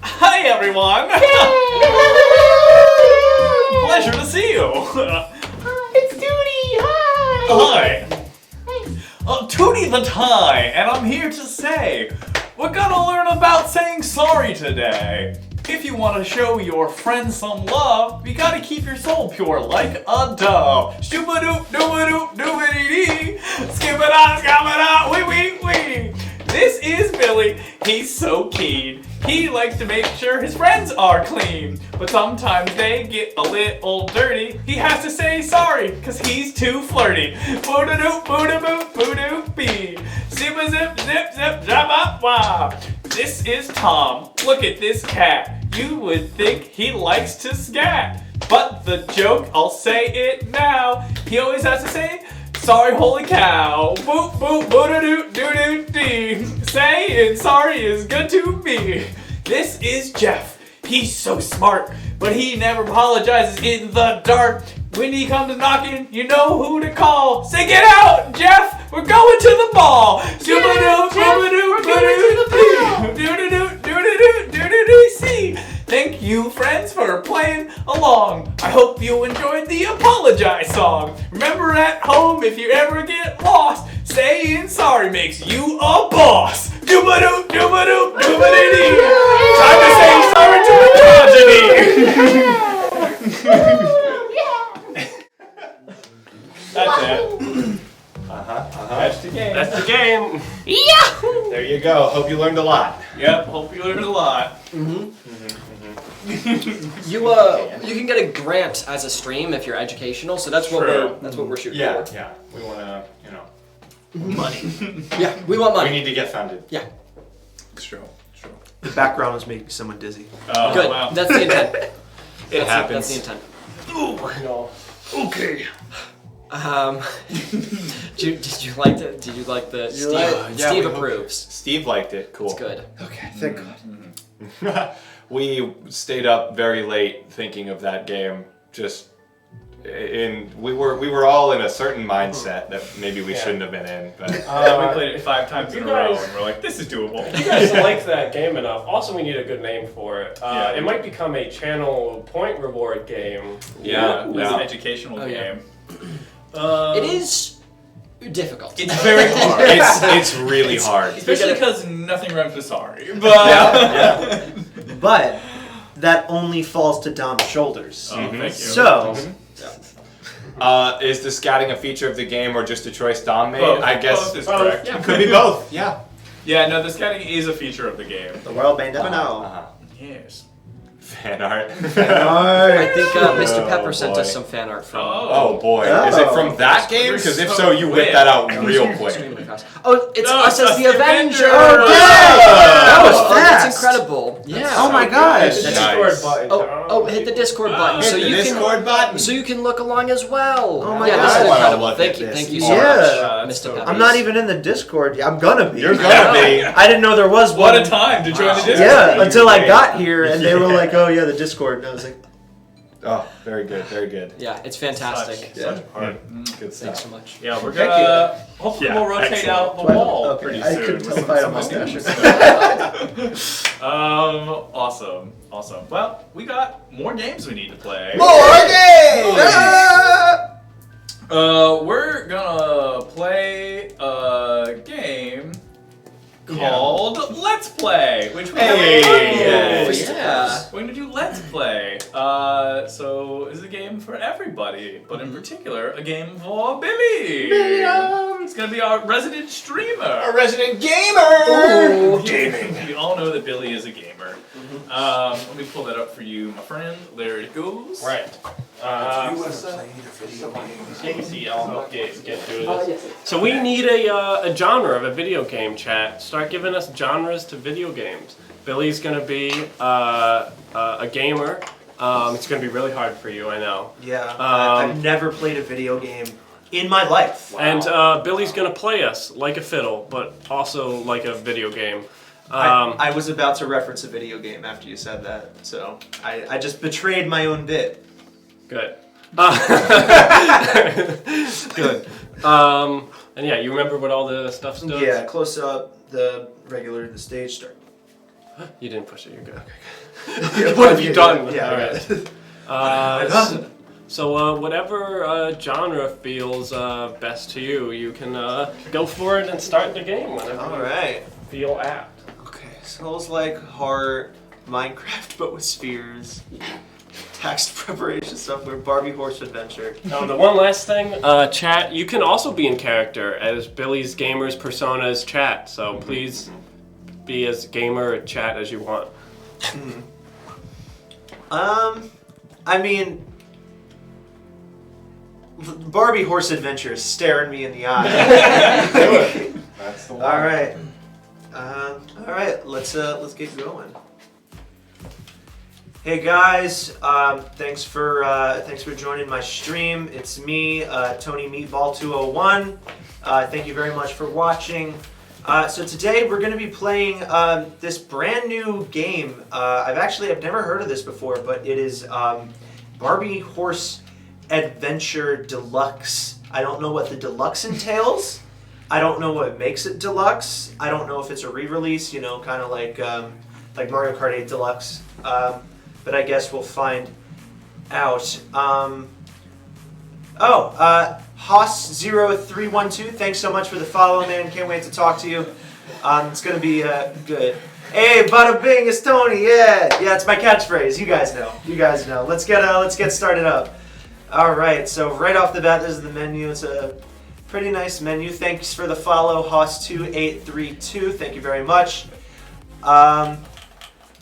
Hi, everyone. Pleasure to see you. It's Tootie! Hi! Hi. Tootie the Tie, and I'm here to say, we're gonna learn about saying sorry today. If you want to show your friends some love, you gotta keep your soul pure like a dove. Shoo-ba-doop, doo-ba-doop, doo-ba-dee-dee. Skip-a-da, skip-a-da, wee-wee-wee. This is Billy. He's so keen. He likes to make sure his friends are clean, but sometimes they get a little dirty. He has to say sorry, cause he's too flirty. Boo-da-doop, boo-da-boop, boo-doop-bee. Zip-a-zip, zip-zip, zap-up-wah. This is Tom. Look at this cat. You would think he likes to scat. But the joke, I'll say it now. He always has to say, sorry, holy cow. Boop, boop, boo-da-doo, doo-doo-dee. Saying sorry is good to me. This is Jeff. He's so smart, but he never apologizes in the dark. When he comes knocking, you know who to call. Say, get out, Jeff. We're going to the ball. See. Thank you, friends, for playing along. I hope you enjoyed the Apologize song. Remember at home, if you ever get lost, saying sorry makes you a boss. Doo-ba-doo, doo-ba-doo, doo-ba-dee-dee. Time to say sorry to the progeny. That's it. That's the game. That's the game. There you go. Hope you learned a lot. Yep, hope you learned a lot. You can get a grant as a stream if you're educational, so that's what we're shooting for. Yeah. We want to, money. Yeah, we want money. We need to get funded. Yeah. It's true. The background is making someone dizzy. Oh, Good. wow. That's the intent. It happens. That's the intent. No. Okay. Did you like the Steve? Steve approves. Steve liked it. Cool. It's good. Okay, thank God. We stayed up very late thinking of that game. We were all in a certain mindset that maybe we shouldn't have been in. But we played it 5 times in a you row, guys- and we're like, this is doable. You guys liked that game enough. Also, we need a good name for it. Yeah. It might become a channel point reward game. Yeah, it's yeah. an educational game. It is difficult. It's very hard. it's really hard. Especially because nothing rhymes with sorry. But But that only falls to Dom's shoulders. Oh, thank you. So, Is the scatting a feature of the game or just a choice Dom made? Both. I guess Both is correct. it could be both. Yeah. Yeah, no, the scatting is a feature of the game. the world may never know. Yes. Fan art. I think Mr. Pepper sent us boy. some fan art from. Oh boy. Oh. Is it from that game? Because if so, you whip that out real quick. Extremely fast. Oh, it's No, us it's as the Avengers! Oh, that was Oh, fast. that's incredible. Yeah. Oh my gosh. Hit the Nice. Discord button. Oh, hit the Discord button Hit so the you Discord can button. so you can look along as well. Oh my yeah, God. this I is wanna incredible. look Thank at you, this. thank you so Yeah. much, That's Mr. so Pepper. I'm not even in the Discord. I'm gonna be. You're gonna be. I didn't know there was one. What a time to join the Discord. Yeah, until I got here and they were like, "Oh yeah, the Discord," and I was like, Oh, very good. Very good. Yeah, it's fantastic. Such part. Good Thanks stuff. so much. Yeah, we're Thank gonna hopefully Yeah, we'll rotate excellent. out the wall Okay, pretty I soon. couldn't tell with if I had a some mustache or things. Awesome. Well, we got more games we need to play. "More games!" We're gonna play a game called Let's Play, which we haven't done yet. Oh, yeah. We're gonna do Let's Play. So it's a game for everybody, but in particular, a game for Billy. It's gonna be our resident streamer. A resident gamer. Gaming. We all know that Billy is a gamer. Let me pull that up for you, my friend. There it goes. Right. See, I'll help get through this. So we need a genre of a video game, chat. Start giving us genres to video games. Billy's gonna be a gamer. It's gonna be really hard for you, I know. Yeah, I've never played a video game in my life. And Billy's gonna play us like a fiddle, but also like a video game. I was about to reference a video game after you said that, so I just betrayed my own bit. Good. Good. And yeah, you remember what all the stuff stood? Yeah, close up, the stage start. You didn't push it, you're good. What have you done? Yeah. Alright. So whatever genre feels best to you, you can go for it and start the game whenever All you right. feel apt. Okay, Souls-like horror, Minecraft, but with spheres. Tax preparation software, Barbie horse adventure. Now, the one last thing, chat, you can also be in character as Billy's Gamers Persona's chat, so please be as gamer at chat as you want. I mean, Barbie horse adventure is staring me in the eye. That's the one. All right. All right. Let's get going. Hey guys, thanks for joining my stream. It's me, Tony Meatball 201. Thank you very much for watching. So today we're going to be playing this brand new game. I've never heard of this before, but it is Barbie Horse Adventure Deluxe. I don't know what the deluxe entails. I don't know what makes it deluxe. I don't know if it's a re-release, kind of like Mario Kart 8 Deluxe. But I guess we'll find out. Hoss0312, thanks so much for the follow, man. Can't wait to talk to you. It's gonna be good. Hey, bada bing, it's Tony. Yeah, it's my catchphrase. You guys know. Let's get started up. All right. So right off the bat, this is the menu. It's a pretty nice menu. Thanks for the follow, Hoss2832. Thank you very much. All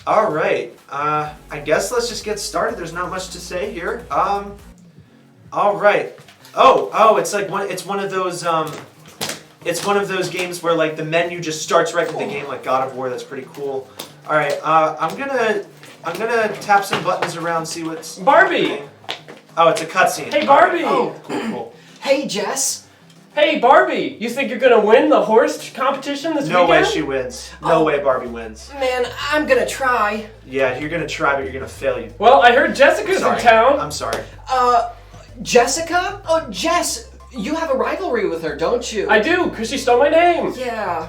right. I guess let's just get started. There's not much to say here. All right. Oh, it's like one of those games where like the menu just starts right with the game, like God of War. That's pretty cool. All right. I'm gonna tap some buttons around, see what's Barbie. Oh, it's a cutscene. Hey, Barbie. Oh, Cool. Hey, Jess. Hey, Barbie. You think you're gonna win the horse competition this No weekend? way she wins. No way Barbie wins. Man, I'm gonna try. Yeah, you're gonna try, but you're gonna fail. Well, I heard Jessica's in town. I'm sorry. Jessica? Oh, Jess, you have a rivalry with her, don't you? I do, because she stole my name. Yeah.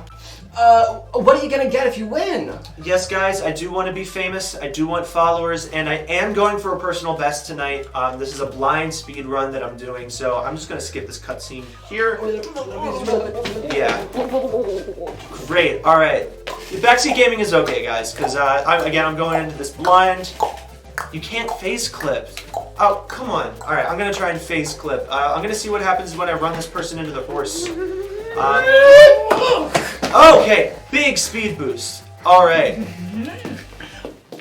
What are you gonna get if you win? Yes, guys, I do want to be famous. I do want followers, and I am going for a personal best tonight. This is a blind speed run that I'm doing, so I'm just gonna skip this cutscene here. Yeah. Great. All right. The backseat gaming is okay, guys, because I'm going into this blind. You can't face clip. Oh, come on. All right, I'm gonna try and face clip. I'm gonna see what happens when I run this person into the horse. Okay, big speed boost. All right.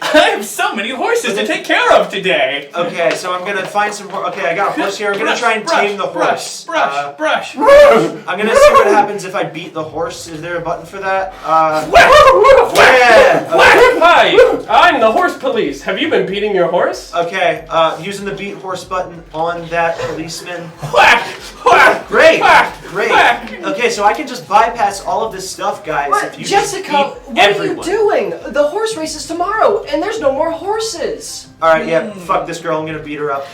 I have so many horses to take care of today. Okay, so I'm gonna find some. Okay, I got a horse here. I'm gonna try and tame the horse. Brush. I'm gonna see what happens if I beat the horse. Is there a button for that? Yeah. Hi, I'm the horse police. Have you been beating your horse? Okay, using the beat horse button on that policeman. Whack! Great. Whack! Great. Whack! Okay, so I can just bypass all of this stuff, guys. What? If you Jessica, just beat what everyone. are you doing? The horse race is tomorrow, and there's no more horses. All right, yeah. Fuck this girl. I'm gonna beat her up.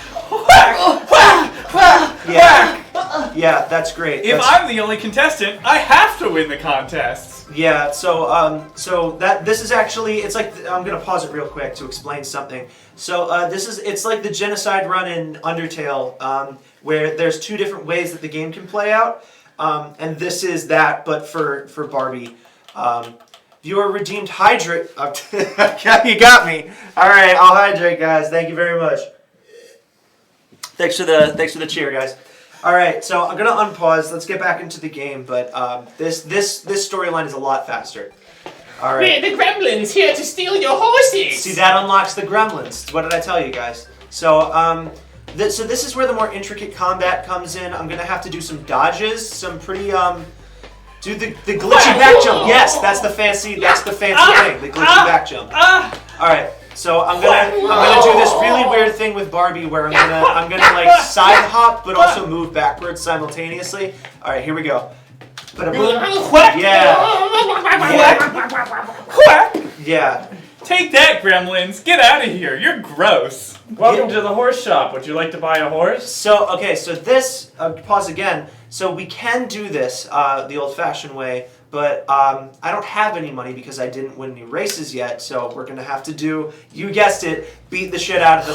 Yeah, that's great. If I'm the only contestant, I have to win the contest. Yeah, so this is actually, it's like, I'm gonna pause it real quick to explain something. So it's like the genocide run in Undertale, where there's two different ways that the game can play out, and this is that, but for Barbie. Viewer redeemed hydrate. You got me. All right, I'll hydrate, guys. Thank you very much. Thanks for the cheer, guys. All right, so I'm gonna unpause. Let's get back into the game, but this storyline is a lot faster. All right. The gremlins here to steal your horses. See, that unlocks the gremlins. What did I tell you guys? So this is where the more intricate combat comes in. I'm gonna have to do some dodges, some pretty do the glitchy back jump. Yes, that's the fancy thing, the glitchy back jump. All right. So I'm gonna do this really weird thing with Barbie where I'm gonna like side hop but also move backwards simultaneously. All right, here we go. Yeah. Take that, gremlins. Get out of here. You're gross. Welcome to the horse shop. Would you like to buy a horse? So this pause again. So we can do this the old-fashioned way. But I don't have any money because I didn't win any races yet, so we're gonna have to do, you guessed it, beat the shit out of the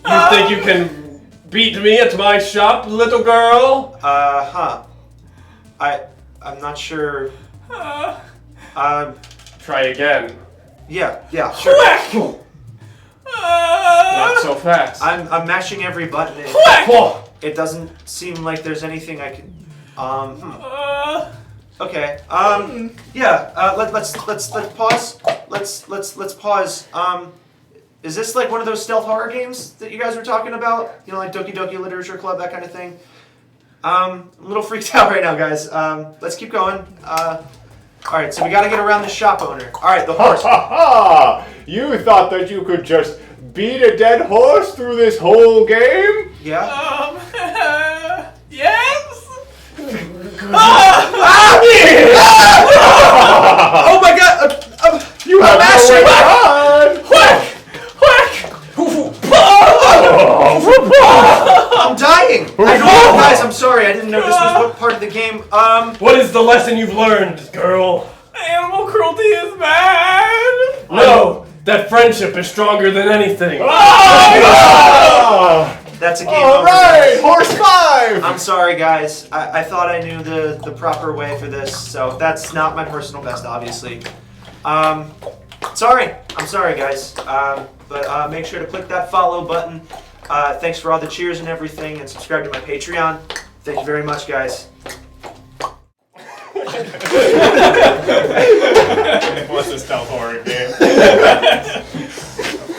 You think you can beat me at my shop, little girl? I'm not sure. Try again. Yeah, sure. Not so fast. I'm mashing every button. It doesn't seem like there's anything I can. Okay. Yeah. Let's pause. Let's pause. Is this like one of those stealth horror games that you guys were talking about? You know, like Doki Doki Literature Club, that kind of thing. I'm a little freaked out right now, guys. Let's keep going. All right. So we got to get around the shop owner. All right, the horse. You thought that you could just beat a dead horse through this whole game? Yeah. Yes? Oh my God! You have nowhere to run! I'm dying! I don't know, guys, I'm sorry. I didn't know this was what part of the game. What is the lesson you've learned, girl? Animal cruelty is bad. No, that friendship is stronger than anything. That's a game All over. right, horse 5! I'm sorry, guys. I thought I knew the proper way for this, so that's not my personal best, obviously. Sorry. I'm sorry, guys. But make sure to click that follow button. Thanks for all the cheers and everything, and subscribe to my Patreon. Thank you very much, guys. It wasn't a stealth horror game. Of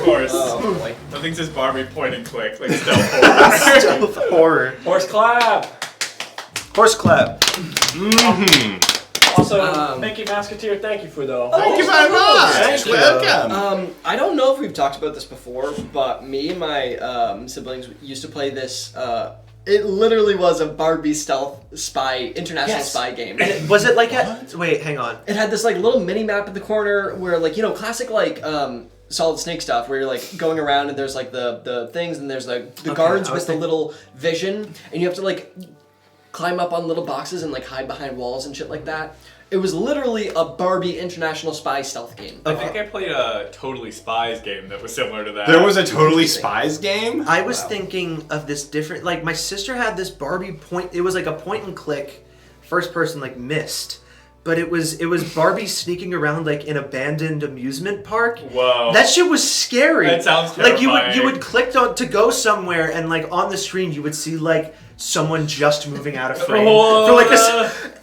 course. Oh boy. Nothing says Barbie point and click like stealth horror. Stealth horror. Horse clap. Horse clap. Also, thank you, Masketeer. Thank you for the. Thank you very much. Welcome. I don't know if we've talked about this before, but me and my siblings used to play this. It literally was a Barbie stealth spy, international spy game. Was it like wait, hang on. It had this like little mini map in the corner where like, you know, classic like Solid Snake stuff where you're like going around and there's like the things and there's like the guards with the little vision and you have to like climb up on little boxes and like hide behind walls and shit like that. It was literally a Barbie international spy stealth game. I think I played a Totally Spies game that was similar to that. There was a Totally Spies game? I was thinking of this different, like my sister had this Barbie point, it was like a point and click, first person like Myst. But it was Barbie sneaking around like an abandoned amusement park. Whoa. That shit was scary. That sounds terrifying. terrifying. Like you would click on to go somewhere and like on the screen you would see like someone just moving out of frame for like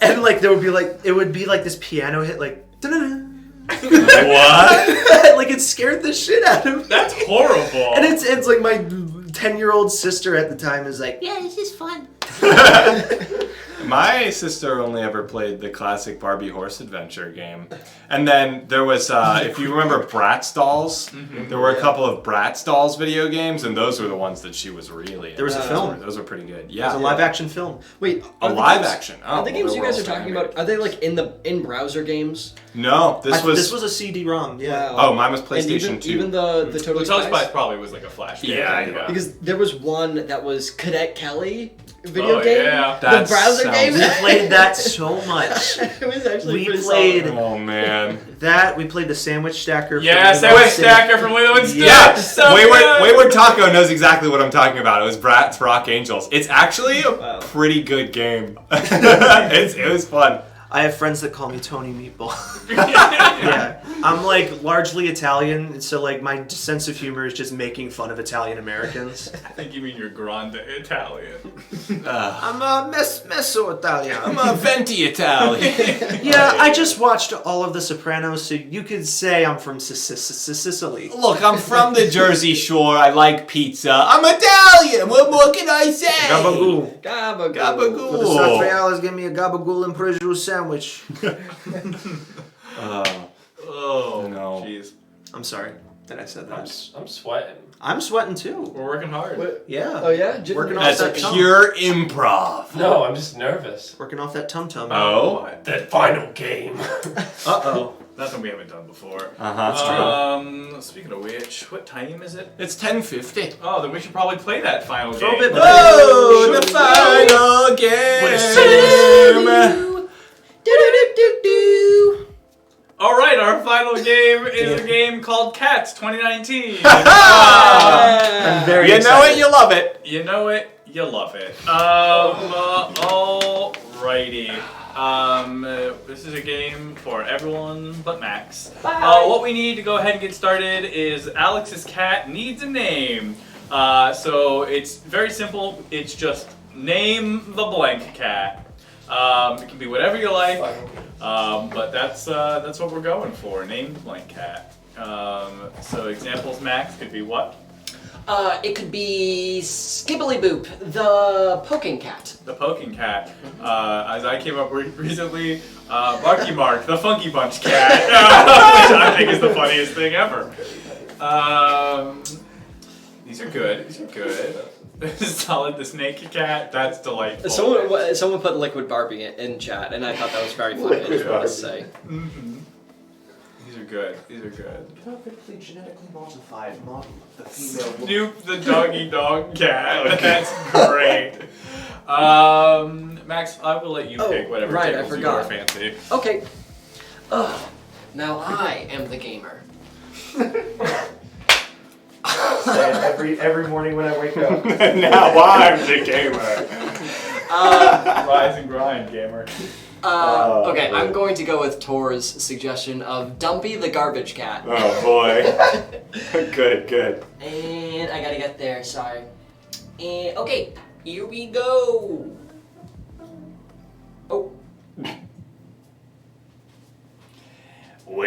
and like there would be like it would be like this piano hit like what? like it scared the shit out of me. That's horrible. And it's like my 10-year-old sister at the time is like, yeah, this is fun. My sister only ever played the classic Barbie horse adventure game. And then there was, if you remember Bratz Dolls, there were a couple of Bratz Dolls video games, and those were the ones that she was really There was a into. film. Those were pretty good. It Yeah. was a live action film. Wait, A live action. Oh, Are the games well, you they're guys are well talking animated. about, are they like in browser games? No, this was a CD-ROM, yeah. Wow. Oh, mine was And PlayStation 2. Even the The Totally Totally Spies? Spies probably was like a flash game. Yeah. Because there was one that was Cadet Kelly video Oh, game. yeah. The That browser sounds- game. We played that so much. It was actually We pretty played solid. Oh, man. that. We played the Sandwich Stacker. Yeah, from Sandwich Stick. Stacker from Lilo and Stitch. Yeah, So Wayward, good. Wayward Taco knows exactly what I'm talking about. It was Bratz Rock Angels. It's actually a pretty good game. It was fun. I have friends that call me Tony Meatball. Yeah, I'm like largely Italian, so like my sense of humor is just making fun of Italian Americans. I think you mean you're grande Italian. I'm a messo Italian. I'm a venti Italian. Yeah, I just watched all of The Sopranos, so you could say I'm from Sicily. Look, I'm from the Jersey Shore. I like pizza. I'm Italian. What more can I say? Gabagool. Gabagool. For the Safriales, give me a gabagool and prosciutto sandwich. Oh, No. jeez. I'm sorry that I said that. I'm sweating. I'm sweating too. We're working hard. Yeah. Oh yeah? Working off That's that tum. pure improv. No, I'm just nervous. Working off that tum tum. Oh? That final game. Uh-oh. Nothing we haven't done before. Speaking of which, what time is it? It's 10:50. Oh, then we should probably play that final Throw a game. bit more. Oh, the final game. All right, our final game is a game called Cats 2019. I'm very You know excited. it, you love it. You know it, you love it. Alrighty. This is a game for everyone but Max. What we need to go ahead and get started is Alex's cat needs a name. So it's very simple. It's just name the blank cat. It can be whatever you like, but that's what we're going for. Name the blank cat. So examples, Max, could be what? It could be Skibbly Boop, the poking cat. The poking cat. As I came up with recently, Barky Mark, the Funky Bunch cat, which I think is the funniest thing ever. These are good. These are good. Solid the Snake Cat. That's delightful. Someone put Liquid Barbie in chat, and I thought that was very funny. I just wanted to say. Mm-hmm. These are good. These are good. Perfectly genetically modified model of the female wolf. Snoop the doggy dog cat. That's great. Max, I will let you pick whatever right, I tickles forgot. your fancy. Okay. Now I am the gamer. Say it every morning when I wake up. Now I'm the gamer. Rise and grind, gamer. Okay, I'm going to go with Tor's suggestion of Dumpy the garbage cat. Oh boy. Good. And I gotta get there, sorry. And, okay, here we go. Oh. Well,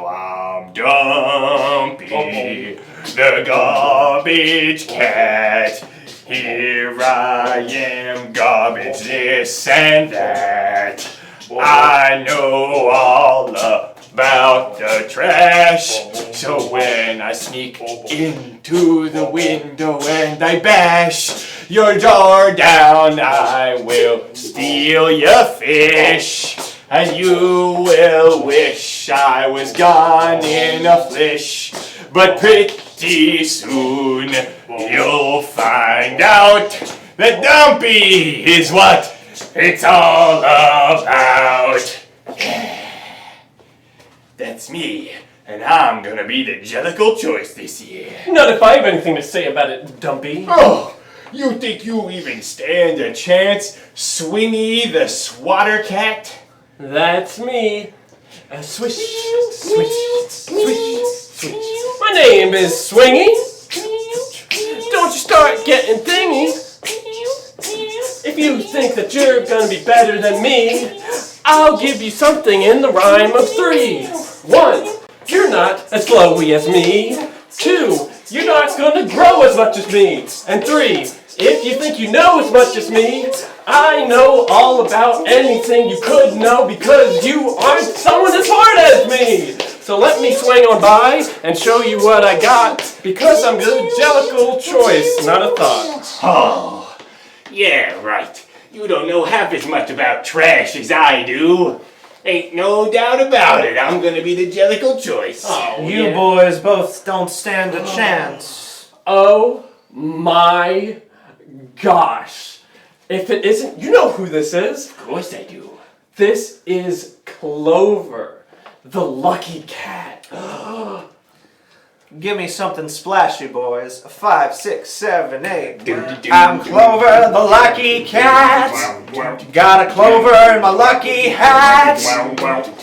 I'm Dumpy, the garbage cat. Here I am, garbage this and that. I know all about the trash. So when I sneak into the window and I bash your door down, I will steal your fish. And you will wish I was gone in a flash. But pretty soon you'll find out that Dumpy is what it's all about. That's me, and I'm gonna be the Jellicle choice this year. Not if I have anything to say about it, Dumpy. Oh, you think you even stand a chance, Swingy the Swatter Cat? That's me. Swish, swish, swish, swish. My name is Swingy. Don't you start getting thingy. If you think that you're gonna be better than me, I'll give you something in the rhyme of 3. 1, you're not as flowy as me. 2, you're not gonna grow as much as me. And 3, if you think you know as much as me, I know all about anything you could know because you aren't someone as smart as me. So let me swing on by and show you what I got because I'm the Jellicle choice, not a thought. Oh, yeah, right. You don't know half as much about trash as I do. Ain't no doubt about it. I'm gonna be the Jellicle choice. Oh, You boys both don't stand a chance. Oh my gosh. If it isn't, you know who this is. Of course I do. This is Clover, the lucky cat. Give me something splashy, boys. 5, 6, 7, 8. I'm Clover, the lucky cat. Got a clover in my lucky hat.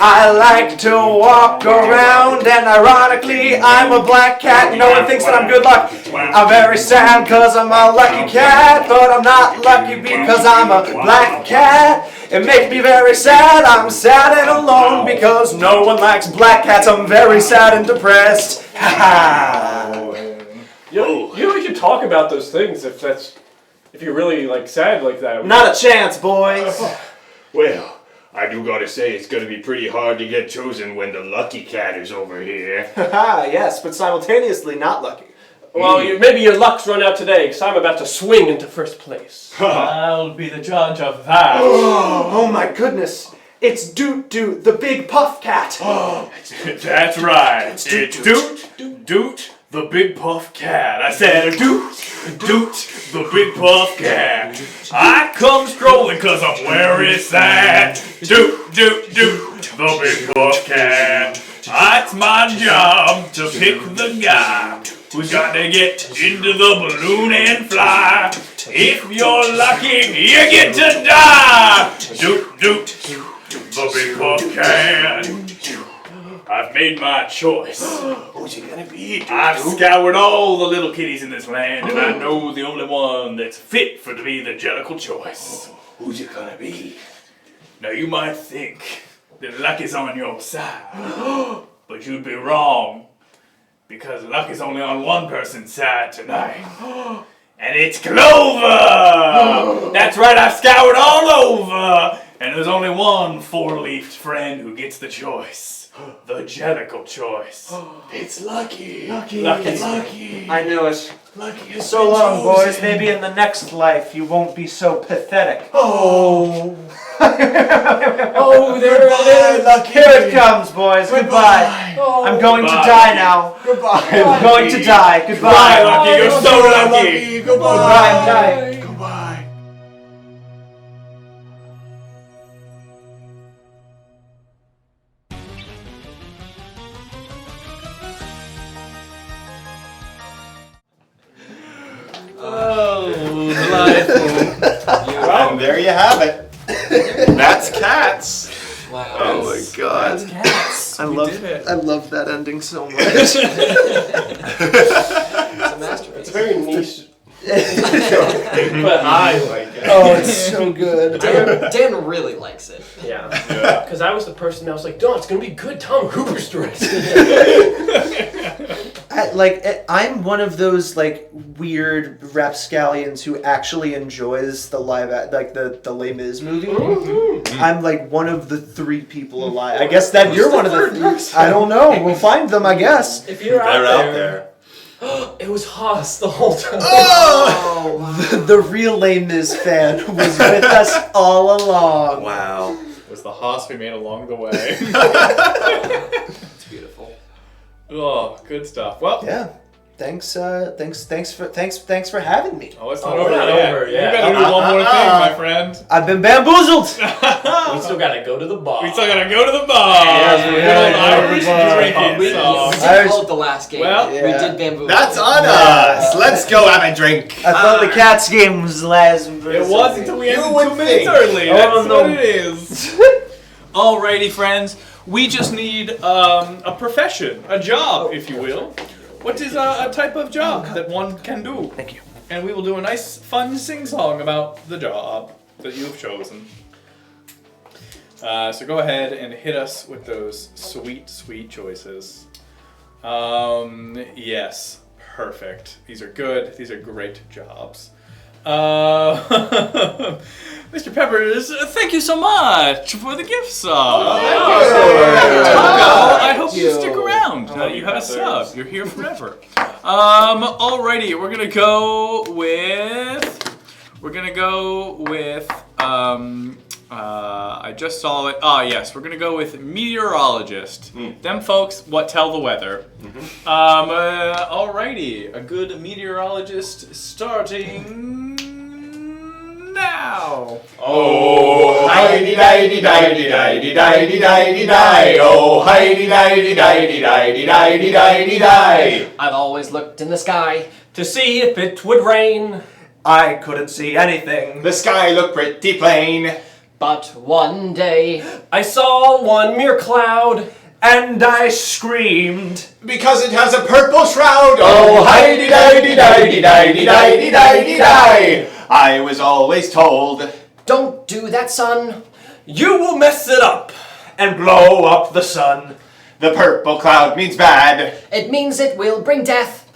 I like to walk around, and ironically, I'm a black cat. No one thinks that I'm good luck. I'm very sad because I'm a lucky cat, but I'm not lucky because I'm a black cat. It makes me very sad. I'm sad and alone because no one likes black cats. I'm very sad and depressed. Ha ha! You know we could talk about those things if you're really like sad like that. Not a chance, boys. Well, I do gotta say it's gonna be pretty hard to get chosen when the lucky cat is over here. Haha, yes, but simultaneously not lucky. Well, maybe your luck's run out today because I'm about to swing into first place. I'll be the judge of that. Oh my goodness. It's Doot Doot, the big puff cat. That's right. It's Doot, the big puff cat. I said Doot, the big puff cat. I come strolling cause I'm where it's at. Doot, the big puff cat. It's my job to pick the guy who's got to get into the balloon and fly. If you're lucky, you get to die. Doot, the big puff cat. I've made my choice. Who's it gonna be? I've scoured all the little kitties in this land, and I know the only one that's fit for to be the Jellicle choice. Who's it gonna be? Now you might think that luck is on your side, but you'd be wrong, because luck is only on one person's side tonight. And it's Clover! That's right, I've scoured all over, and there's only one four-leafed friend who gets the choice. The Jellicle choice. It's Lucky. Lucky. I knew it. Lucky. So long, boys. Maybe in the next life you won't be so pathetic. Oh. Oh, there it is. Lucky. Here it comes, boys. Goodbye. I'm going to die now. Goodbye. I'm going to die. Goodbye. Bye, Lucky. You're so lucky. Goodbye. I'm dying. Goodbye. Well, there you have it. That's Cats. Wow. Oh my God. That's Cats. I love that ending so much. It's a masterpiece. It's very niche. But I like it. Oh, it's so good. Dan really likes it. Yeah. Because I was the person that was like, "No, it's gonna be good." Tom Hooper's directing. I'm one of those like weird rapscallions who actually enjoys the the Les Mis movie. Mm-hmm. I'm like one of the 3 people alive. I guess that you're one of the 3. I don't know. We'll find them, I guess. If you're They're out out there. It was Haas the whole time. The real Les Mis fan was with us all along. Wow. It was the Haas we made along the way. It's beautiful. Oh, good stuff. Well, Yeah. Thanks for having me. oh, it's not Oh, over we're not yet. over You yet. gotta do one more thing, my friend. I've been bamboozled. We still gotta go to the bar. We still gotta go to the bar. Yes, we Good gotta old go to the Irish bar. drinking We song. did call it the last game. Well, we yeah. did bamboo. That's on us. Let's go have a drink. I thought the Cats game was the last. It was until we ended would 2 minutes think. early. Oh, That's no. what it is. Alrighty, friends. We just need a profession, a job, if you will. What is a type of job that one can do? Thank you. And we will do a nice, fun sing-song about the job that you've chosen. So go ahead and hit us with those sweet, sweet choices. Yes, perfect. These are good. These are great jobs. Mr. Peppers, thank you so much for the gift sub. I hope you stick around. You have a sub. You're here forever. Alrighty, we're gonna go with. I just saw it. Yes, we're gonna go with meteorologist. Them folks, what tell the weather. Alrighty, a good meteorologist starting now. Oh, hi-di-di-di-di-di-di-di-di-di-di. Oh, hi-di-di-di-di-di-di-di-di-di-di. I've always looked in the sky. To see if it would rain. I couldn't see anything. The sky looked pretty plain. But one day, I saw one mere cloud. And I screamed. Because it has a purple shroud. Oh, hi-di-di-di-di-di-di-di-di-di-di. I was always told. don't do that, son. You will mess it up. And blow up the sun. The purple cloud means bad. It means it will bring death.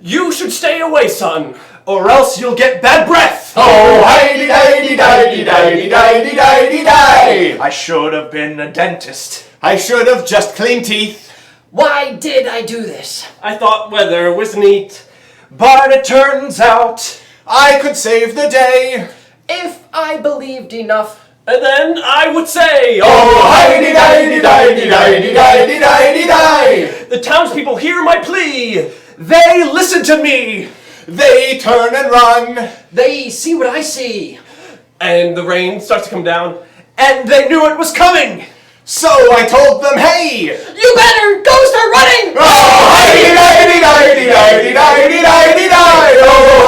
You should stay away, son. Or else you'll get bad breath. Oh, hi-di-di-di-di-di-di-di-di-di-di. I should have been a dentist. I should have just cleaned teeth. Why did I do this? I thought weather was neat. But it turns out I could save the day. If I believed enough, And then I would say, Oh, hi-di-di-di-di-di-di-di-di-di-di. the townspeople hear my plea. they listen to me. They turn and run. they see what I see. And the rain starts to come down. And they knew it was coming. So I told them, hey! You better go start running! Oh, hi-di-di-di-di-di-di-di-di-di-di-di. Oh,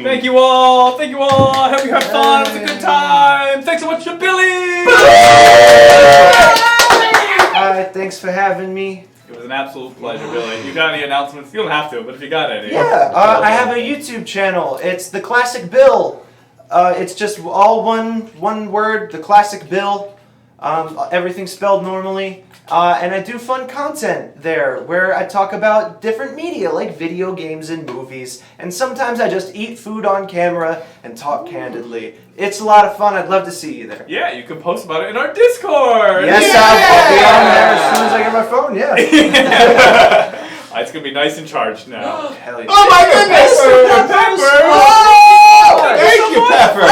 Thank you all. Thank you all. I hope you have fun. It was a good time. Thanks so much to Billy. Thanks for having me. It was an absolute pleasure, Billy. You got any announcements? You don't have to, but if you got any. Yeah, I have a YouTube channel. It's The Classic Bill. It's just all one word, The Classic Bill. Everything spelled normally. And I do fun content there where I talk about different media like video games and movies. And sometimes I just eat food on camera and talk candidly. It's a lot of fun. I'd love to see you there. Yeah, you can post about it in our Discord. Yes, I'll be on there as soon as I get my phone, yeah. It's going to be nice and charged now. Hell yeah. Oh my goodness! Pepper! Thank you, Pepper!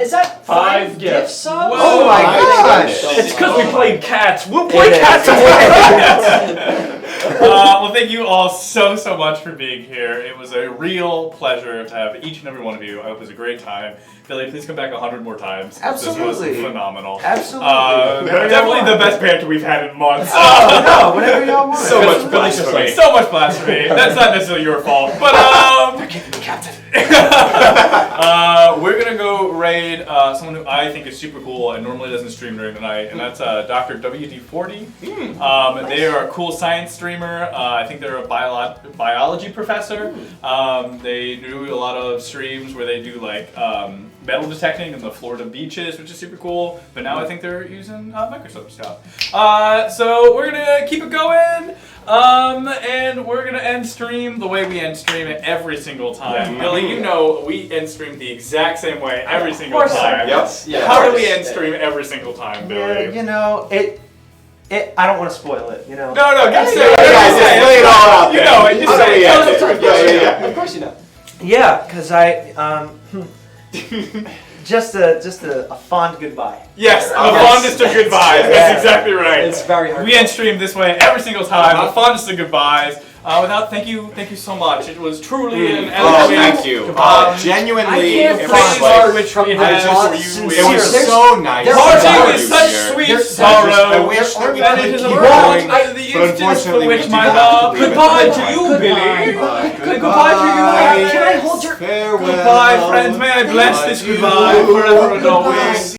Is that 5 gifts. subs? Oh my gosh! It's because we played cats. We'll play It is. cats again. Well, Well, thank you all so much for being here. It was a real pleasure to have each and every one of you. I hope it was a great time. Billy, please come back 100 more times. Absolutely. This was phenomenal. Absolutely. Definitely the best banter we've had in months. No, whatever y'all want. So much blasphemy. So much blasphemy. That's not necessarily your fault, but Forgive me, Captain. we're gonna go raid someone who I think is super cool and normally doesn't stream during the night, and that's Dr. WD40. They are a cool science streamer. I think they're a biology professor. They do a lot of streams where they do like metal detecting in the Florida beaches, which is super cool. But now I think they're using microscope stuff. So we're gonna keep it going. And we're gonna end stream the way we end stream it every single time. Billy, you know we end stream the exact same way every single time. How do we end stream every single time, Billy? Yeah, you know, I don't want to spoil it, you know. No, just say lay it all out. You know it. Just say it. Of course you know. Yeah, because just a fond goodbye. Yes, the fondest of goodbyes. That's exactly right. It's very hard. We end stream this way every single time. The fondest of goodbyes. Thank you so much. It was truly an thank you. Genuinely, I can't it thank was you. it was so nice. Parting is such sweet sorrow. I wish that we and could it is keep a going, but but instance for unfortunately we which do my have love. to leave it. Goodbye to you, Billy. Goodbye to you. Can I hold your... Farewell. Goodbye, friends. May I bless this goodbye forever and always.